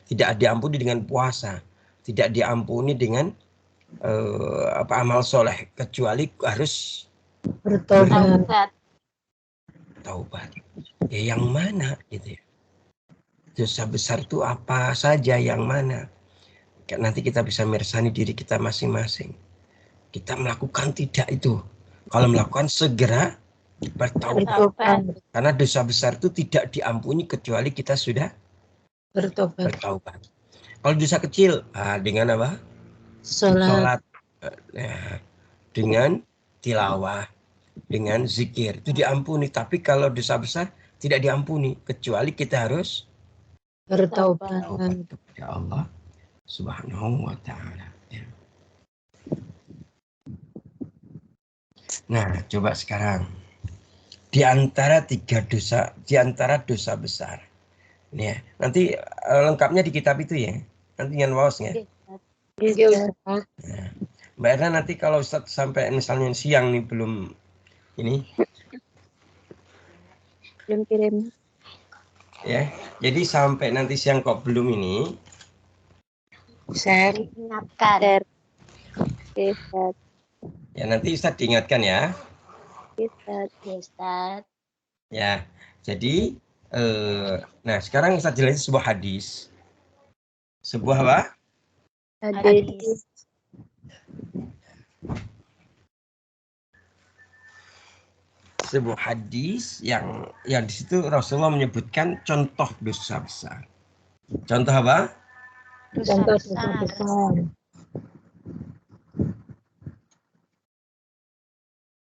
S2: tidak diampuni dengan puasa, tidak diampuni dengan amal soleh, kecuali harus
S4: bertaubat.
S2: Taubat. Ya yang mana gitu ya? Dosa besar itu apa saja, yang mana? Nanti kita bisa mersani diri kita masing-masing. Kita melakukan tidak itu. Kalau melakukan segera bertaubat. Karena dosa besar itu tidak diampuni kecuali kita sudah bertaubat. Kalau dosa kecil, dengan apa? Sholat. Dengan tilawah, dengan zikir itu diampuni. Tapi kalau dosa besar tidak diampuni kecuali kita harus bertaubat kepada Allah Subhanahu wa ta'ala. Nah, coba sekarang di antara dosa besar. Ini ya. Nanti lengkapnya di kitab itu ya. Nanti yang wawas ya.
S4: Iya, Ustaz.
S2: Nah, Mbak Erna nanti kalau Ustaz sampai misalnya siang nih belum
S1: kirim.
S2: Ya. Jadi sampai nanti siang kok belum ini.
S4: Share.
S3: Ingatkan.
S1: Share. Oke, Ustaz.
S2: Ya nanti Ustaz diingatkan ya.
S1: Ustaz.
S3: Ustaz.
S2: Ya. Jadi nah sekarang Ustaz jelasin sebuah hadis. Sebuah apa?
S1: Hadis.
S2: Sebuah hadis yang di situ Rasulullah menyebutkan contoh dosa besar. Contoh apa?
S3: Dosa
S4: Contoh
S3: besar.
S4: besar.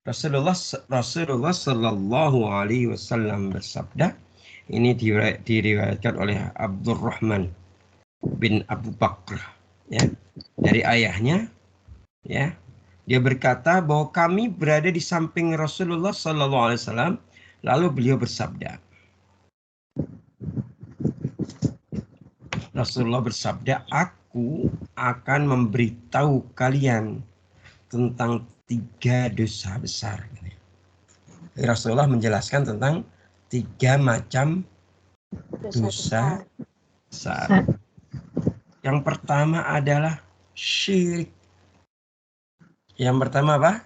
S2: Rasulullah Shallallahu Alaihi Wasallam bersabda, ini diriwayatkan oleh Abdurrahman bin Abu Bakr, ya, dari ayahnya, ya, dia berkata bahwa kami berada di samping Rasulullah Shallallahu Alaihi Wasallam, lalu beliau bersabda, Rasulullah bersabda, aku akan memberitahu kalian tentang 3 dosa besar. Rasulullah menjelaskan tentang 3 macam dosa besar. Yang pertama adalah syirik. Yang pertama apa?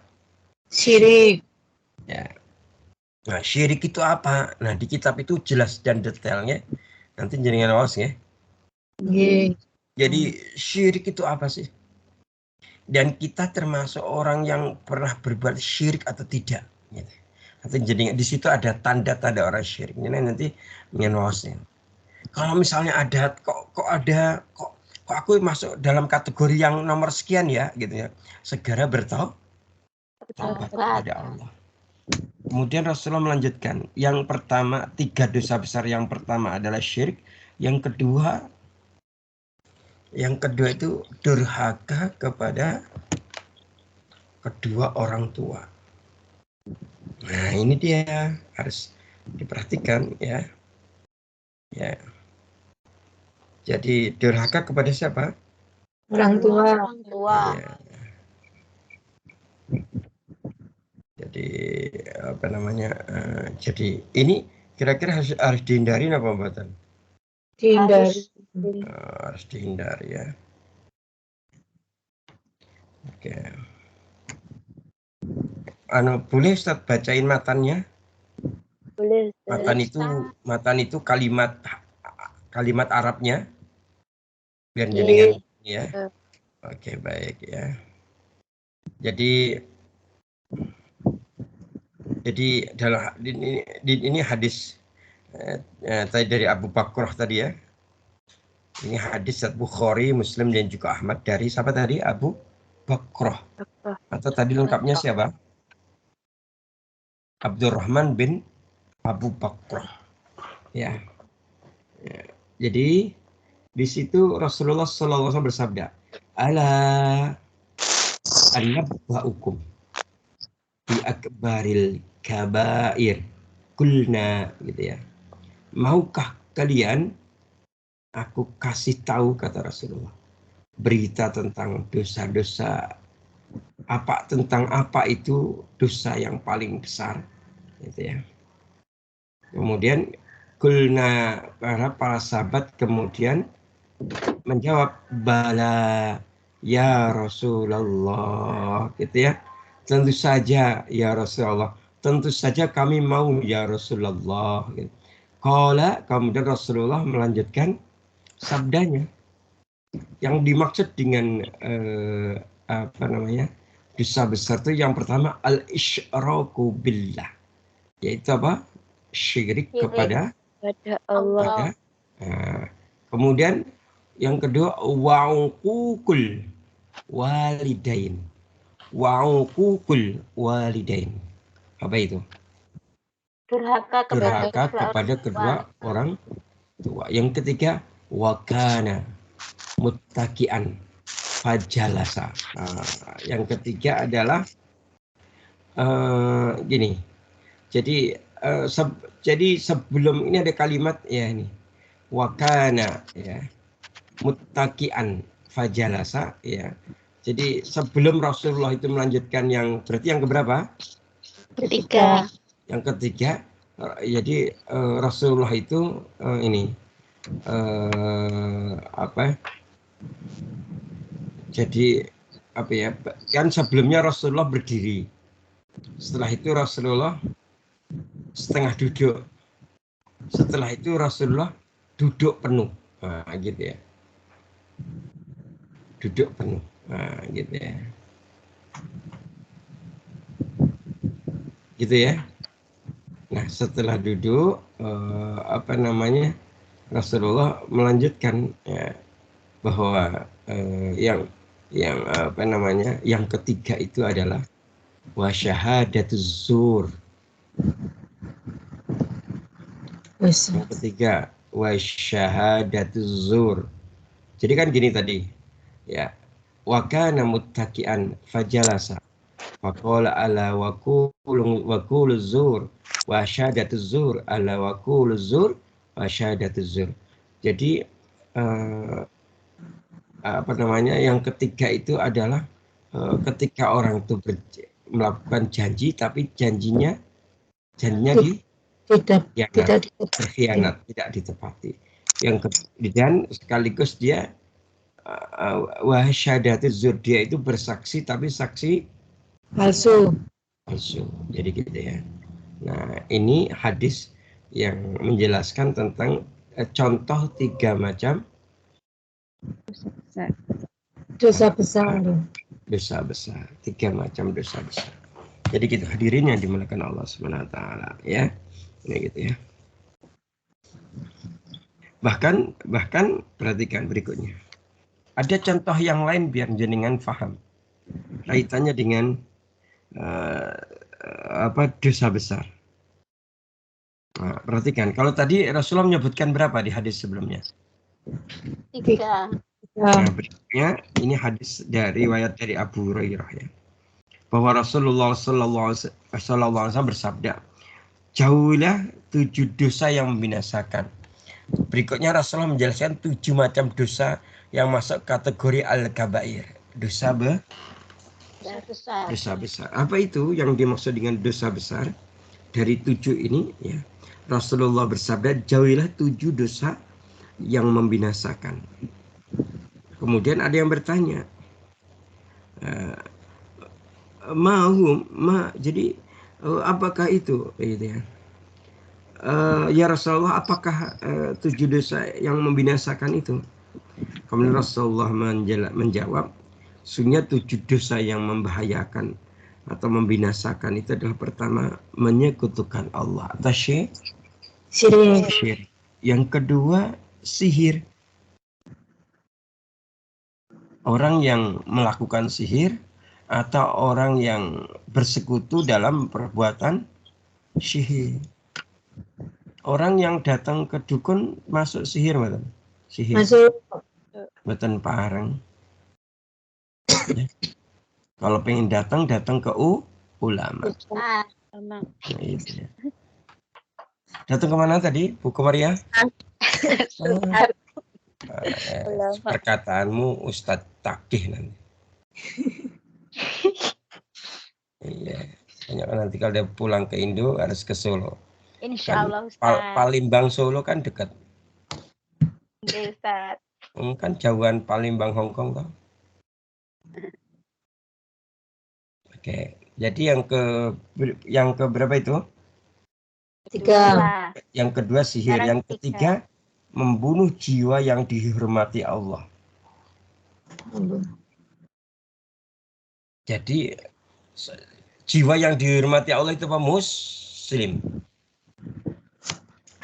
S4: Syirik.
S2: Ya. Nah, syirik itu apa? Nah, di kitab itu jelas dan detailnya. Nanti jenengan awas ya. Jadi syirik itu apa sih? Dan kita termasuk orang yang pernah berbuat syirik atau tidak? Gitu. Nanti jadi di situ ada tanda-tanda orang syirik. Ini nanti mengenwasnya. Kalau misalnya ada kok aku masuk dalam kategori yang nomor sekian ya, gitu ya. Segera bertaubat kepada Allah. Kemudian Rasulullah melanjutkan, yang pertama 3 dosa besar yang pertama adalah syirik, yang kedua itu durhaka kepada kedua orang tua. Nah, ini dia harus diperhatikan ya. Ya. Jadi durhaka kepada siapa?
S4: Orang tua.
S3: Orang tua.
S2: Ya. Jadi apa namanya? Jadi ini kira-kira harus dihindari apa Mbak?
S4: Dihindari.
S2: Harus dihindari ya. Oke. Boleh Ustaz bacain matannya?
S1: Boleh,
S2: Matan itu kalimat Arabnya. Biar jenengan ya. Oke, baik ya. Jadi dalam ini hadis tadi dari Abu Bakrah tadi ya. Ini hadis Bukhari, Muslim dan juga Ahmad dari siapa tadi? Abu Bakrah. Atau tadi lengkapnya siapa? Abdurrahman bin Abu Bakrah. Ya. Jadi di situ Rasulullah SAW bersabda, ala annabba'ukum bi akbaril kabair kulna, gitu ya. Maukah kalian aku kasih tahu, kata Rasulullah, berita tentang dosa-dosa tentang apa itu dosa yang paling besar, gitu ya. Kemudian kulna, para sahabat kemudian menjawab, bala ya Rasulullah, gitu ya. Tentu saja ya Rasulullah, tentu saja kami mau ya Rasulullah, gitu. Kemudian Rasulullah melanjutkan sabdanya. Yang dimaksud dengan dosa besar itu yang pertama al-isyraku billah, yaitu apa? Syirik kepada
S1: Allah.
S2: Kemudian yang kedua wa'uqul walidain. Apa itu?
S3: Durhaka
S2: kepada kedua orang tua. Yang ketiga wakana muttaqian fajalasa. Yang ketiga adalah gini. Jadi jadi sebelum ini ada kalimat ya ini wakana ya muttaqian fajalasa ya. Jadi sebelum Rasulullah itu melanjutkan yang berarti yang keberapa?
S3: Ketiga.
S2: Yang ketiga. Jadi Rasulullah itu ini apa? Jadi apa ya? Kan sebelumnya Rasulullah berdiri. Setelah itu Rasulullah setengah duduk. Setelah itu Rasulullah duduk penuh. Nah, gitu ya. Duduk penuh. Nah, gitu ya. Gitu ya. Nah, setelah duduk apa namanya? Rasulullah melanjutkan ya, bahwa yang apa namanya? Yang ketiga itu adalah wa syahadatuz zur. Yang ketiga wa syahadatuz zur. Jadi kan gini tadi. Ya. Wa kana muttaqian fajalasa. Faqala ala wa qulu zur wa syahadatuz zur ala wa qulu zur wa syahadatuz zur. Jadi apa namanya? Yang ketiga itu adalah ketika orang itu melakukan janji tapi janjinya tidak berkhianat, tidak ditepati. Yang dan sekaligus dia wa syahadatuz zur, dia itu bersaksi tapi saksi palsu. Jadi gitu ya. Nah, ini hadis yang menjelaskan tentang contoh 3 macam dosa besar. Dosa besar, 3 macam dosa besar. Jadi gitu hadirin yang dimuliakan Allah Subhanahu wa taala ya. Ini gitu ya. Bahkan perhatikan berikutnya. Ada contoh yang lain biar jenengan paham. Kaitannya dengan dosa besar. Nah, perhatikan, kalau tadi Rasulullah menyebutkan berapa di hadis sebelumnya?
S3: 3.
S2: Nah, berikutnya ini hadis dari riwayat dari Abu Hurairah ya. Bahwa Rasulullah sallallahu alaihi wasallam bersabda, jauhilah 7 dosa yang membinasakan. Berikutnya Rasulullah menjelaskan 7 macam dosa yang masuk kategori al-kabair, dosa besar. Apa itu yang dimaksud dengan dosa besar? Dari 7 ini ya, Rasulullah bersabda, jauhilah 7 dosa yang membinasakan. Kemudian ada yang bertanya, jadi apakah itu? Gitu ya. Ya Rasulullah, apakah 7 dosa yang membinasakan itu? Kemudian Rasulullah menjawab, sungguhnya 7 dosa yang membahayakan atau membinasakan itu adalah pertama, menyekutukan Allah atau syirik. Yang kedua, sihir. Orang yang melakukan sihir atau orang yang bersekutu dalam perbuatan sihir. Orang yang datang ke dukun masuk sihir, betul? Sihir. Masuk. Betul parang. Ya. Kalau pengen datang ke ulama. Nah, itu ya. Datang kemana tadi, Bu Komaria? Perkataanmu Ustadz Takih nanti. Iya, banyak nanti kalau dia pulang ke Indo harus ke Solo.
S3: Insya Allah Ustadz.
S2: Palembang Solo kan dekat.
S3: Ustadz.
S2: Kan jauhan Palembang Hongkong toh. Oke, jadi yang ke berapa itu?
S3: 3.
S2: Yang kedua sihir, yang ketiga membunuh jiwa yang dihormati Allah. Jadi jiwa yang dihormati Allah itu apa? Muslim.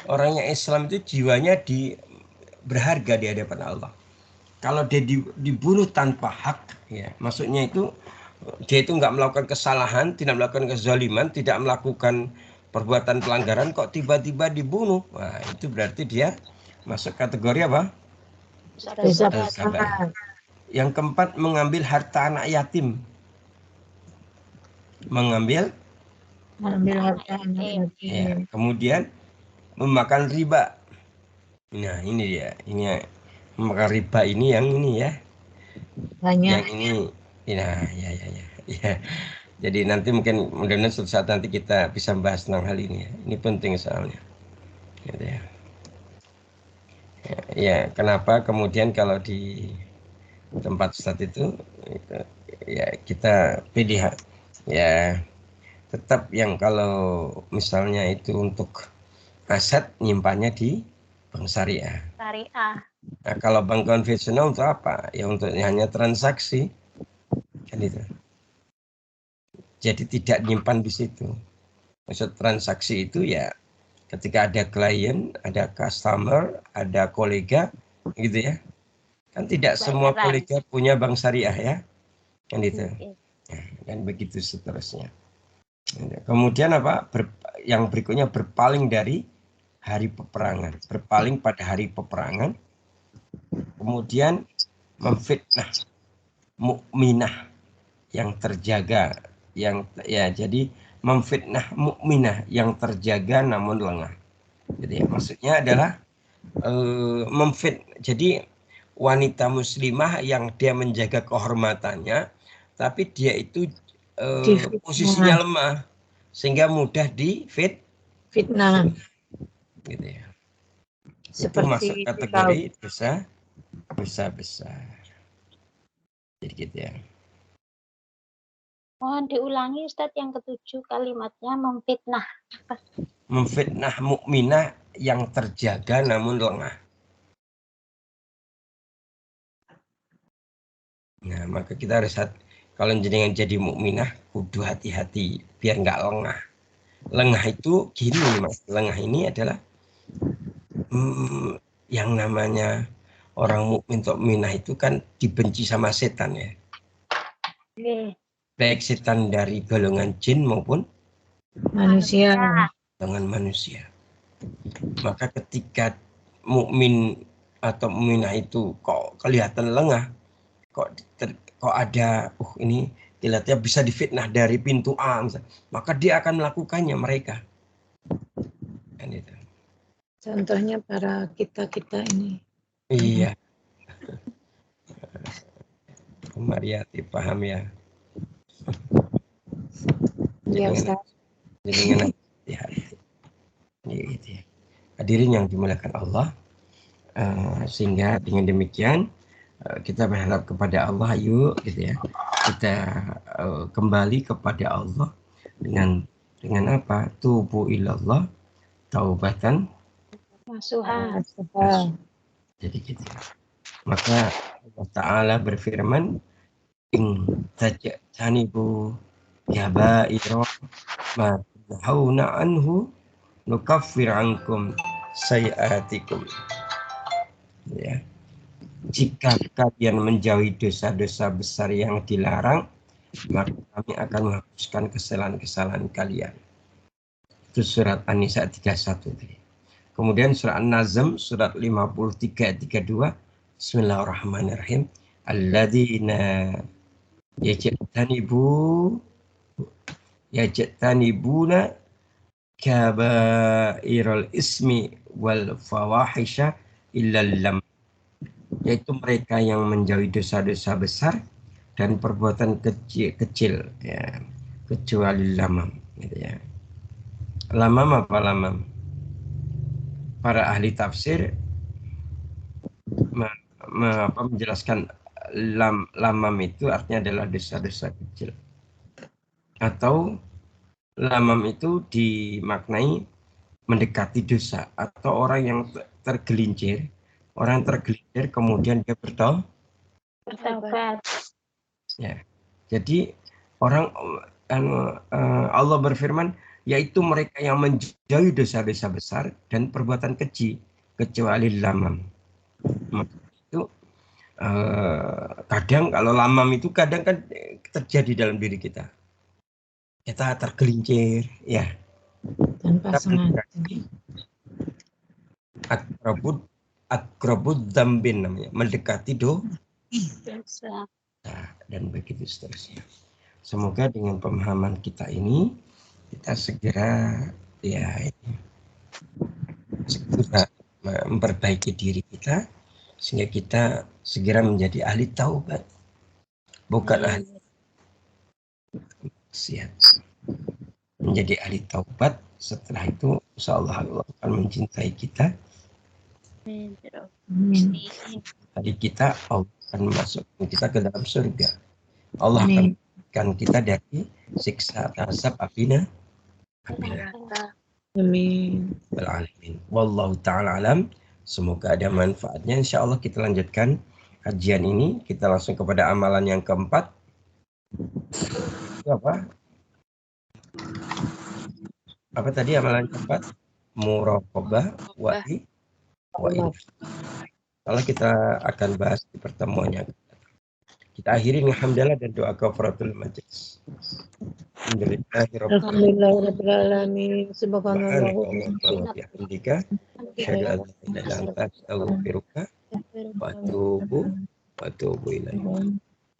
S2: Orang yang Islam itu jiwanya berharga di hadapan Allah. Kalau dia dibunuh tanpa hak, ya maksudnya itu dia itu nggak melakukan kesalahan, tidak melakukan kezaliman, tidak melakukan perbuatan pelanggaran, kok tiba-tiba dibunuh. Wah, itu berarti dia masuk kategori apa? Yang keempat, mengambil harta anak yatim. Mengambil
S4: Mengambil harta anak
S3: yatim.
S2: Ya,
S4: yatim.
S2: kemudian memakan riba. Nah, ini dia. Ini memakan riba ini yang ini ya.
S4: Banyak.
S2: Yang ini ya. Jadi nanti mungkin mudah-mudahan suatu saat nanti kita bisa bahas tentang hal ini ya. Ini penting soalnya. Gitu ya. Ya, kenapa kemudian kalau di tempat Ustadz itu ya kita pilih ya tetap yang kalau misalnya itu untuk aset nyimpannya di bank syariah.
S3: Syariah.
S2: Nah, kalau bank konvensional untuk apa? Ya untuk hanya transaksi kan itu. Jadi tidak nyimpan di situ. Maksud transaksi itu ya ketika ada klien, ada customer, ada kolega gitu ya. Kan tidak semua
S3: Bayaran.
S2: kolega punya bank syariah ya. Kan itu.
S3: Oke.
S2: Dan begitu seterusnya. Kemudian apa? Yang berikutnya berpaling dari hari peperangan. Berpaling pada hari peperangan. Kemudian memfitnah mukminah yang terjaga, yang ya jadi memfitnah mukminah yang terjaga namun lengah. Jadi ya, maksudnya adalah jadi wanita muslimah yang dia menjaga kehormatannya, tapi dia itu posisinya lemah sehingga mudah
S4: fitnah.
S2: Gitu ya. Itu
S4: Seperti
S2: masuk kategori dosa besar. Jadi gitu ya.
S3: Mohon diulangi Ustadz yang ketujuh kalimatnya memfitnah.
S2: Memfitnah mukminah yang terjaga namun lengah. Nah, maka kita harus kalau jenengan jadi mukminah kudu hati-hati biar nggak lengah. Lengah itu gini Mas, lengah ini adalah yang namanya orang mukmin atau mukminah itu kan dibenci sama setan ya. Baik setan dari golongan jin maupun
S4: manusia.
S2: Golongan manusia. Maka ketika mukmin atau mukminah itu kok kelihatan lengah, kok ada ini kelihatannya bisa difitnah dari pintu A, maka dia akan melakukannya mereka. Kan itu.
S4: Contohnya para kita ini.
S2: Iya. Mariati paham ya.
S4: Iya Ustaz.
S2: Jadi hati-hati. Gitu ya. Hadirin yang dimuliakan Allah, sehingga dengan demikian kita berharap kepada Allah, yuk gitu ya. Kita kembali kepada Allah dengan apa? Tubu ilallah taubatan
S3: nasuha.
S2: Jadi gitu. Maka Allah Ta'ala berfirman, in tajtanibu kaba'ira ma tunhauna anhu nukaffir ankum sayiatikum. Ya. Jika kalian menjauhi dosa-dosa besar yang dilarang, maka kami akan menghapuskan kesalahan-kesalahan kalian. Itu surat An-Nisa 31. Kemudian surat An-Nazm surat 53 32. Bismillahirrahmanirrahim. Alladzina yajtanibuna kabairal ismi wal fawahisha illal lam, yaitu mereka yang menjauhi dosa-dosa besar dan perbuatan kecil ya, kecuali lamam gitu ya. Lamam apa lamam? Para ahli tafsir menjelaskan lamam itu artinya adalah dosa-dosa kecil, atau lamam itu dimaknai mendekati dosa atau orang yang tergelincir. Orang tergelincir kemudian dia
S3: Bertaubat.
S2: Ya. Jadi orang Allah berfirman, yaitu mereka yang menjauhi dosa-dosa besar dan perbuatan keji kecuali lamam. Itu kadang kalau lamam itu kadang kan terjadi dalam diri kita. Kita tergelincir, ya.
S4: Tanpa sengaja.
S2: Akrabud dzambin namanya, mendekati
S3: Dosa.
S2: dan begitu seterusnya. Semoga dengan pemahaman kita ini kita segera segera memperbaiki diri kita sehingga kita segera menjadi ahli taubat, bukan ahli maksiat. Menjadi ahli taubat, setelah itu insyaallah Allah akan mencintai kita. Tadi kita Allah akan masukkan kita ke dalam surga. Allah akan memberikan kita dari siksa azab api neraka.
S4: Amin.
S2: Alamin. Wallahu ta'ala alam. Semoga ada manfaatnya. Insya Allah kita lanjutkan kajian ini. Kita langsung kepada amalan yang keempat. Itu apa? Apa tadi amalan keempat? Muraqabah wa'i. Kalau kita akan bahas di pertemuan yang kita akhiri dengan hamdalah dan doa kafaratul majelis.
S4: Alhamdulillahirabbil alamin. Subhanallah
S2: wa bihamdika asyhadu an la ilaha illa anta astaghfiruka wa atubu ilaik.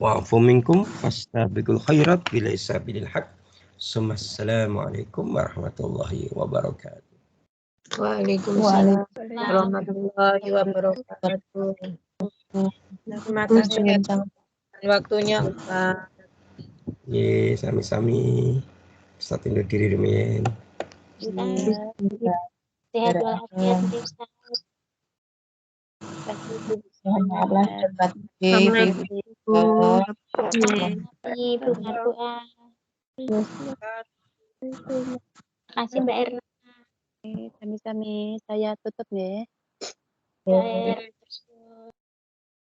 S2: Wa'fu minkum fastabiqul khairat bila sabilil haq. Assalamualaikum warahmatullahi wabarakatuh.
S4: Waalaikumsalam warahmatullahi wabarakatuh. Terima kasih atas waktunya, Ustaz.
S2: Ye, sami-sami. Ustaz undur diri demikian.
S3: Sehat walafiat Ustaz. Ibu Marfuah. Terima kasih Mbak Erna.
S1: Sami-sami, saya tutup ya.
S3: Mbak Erna.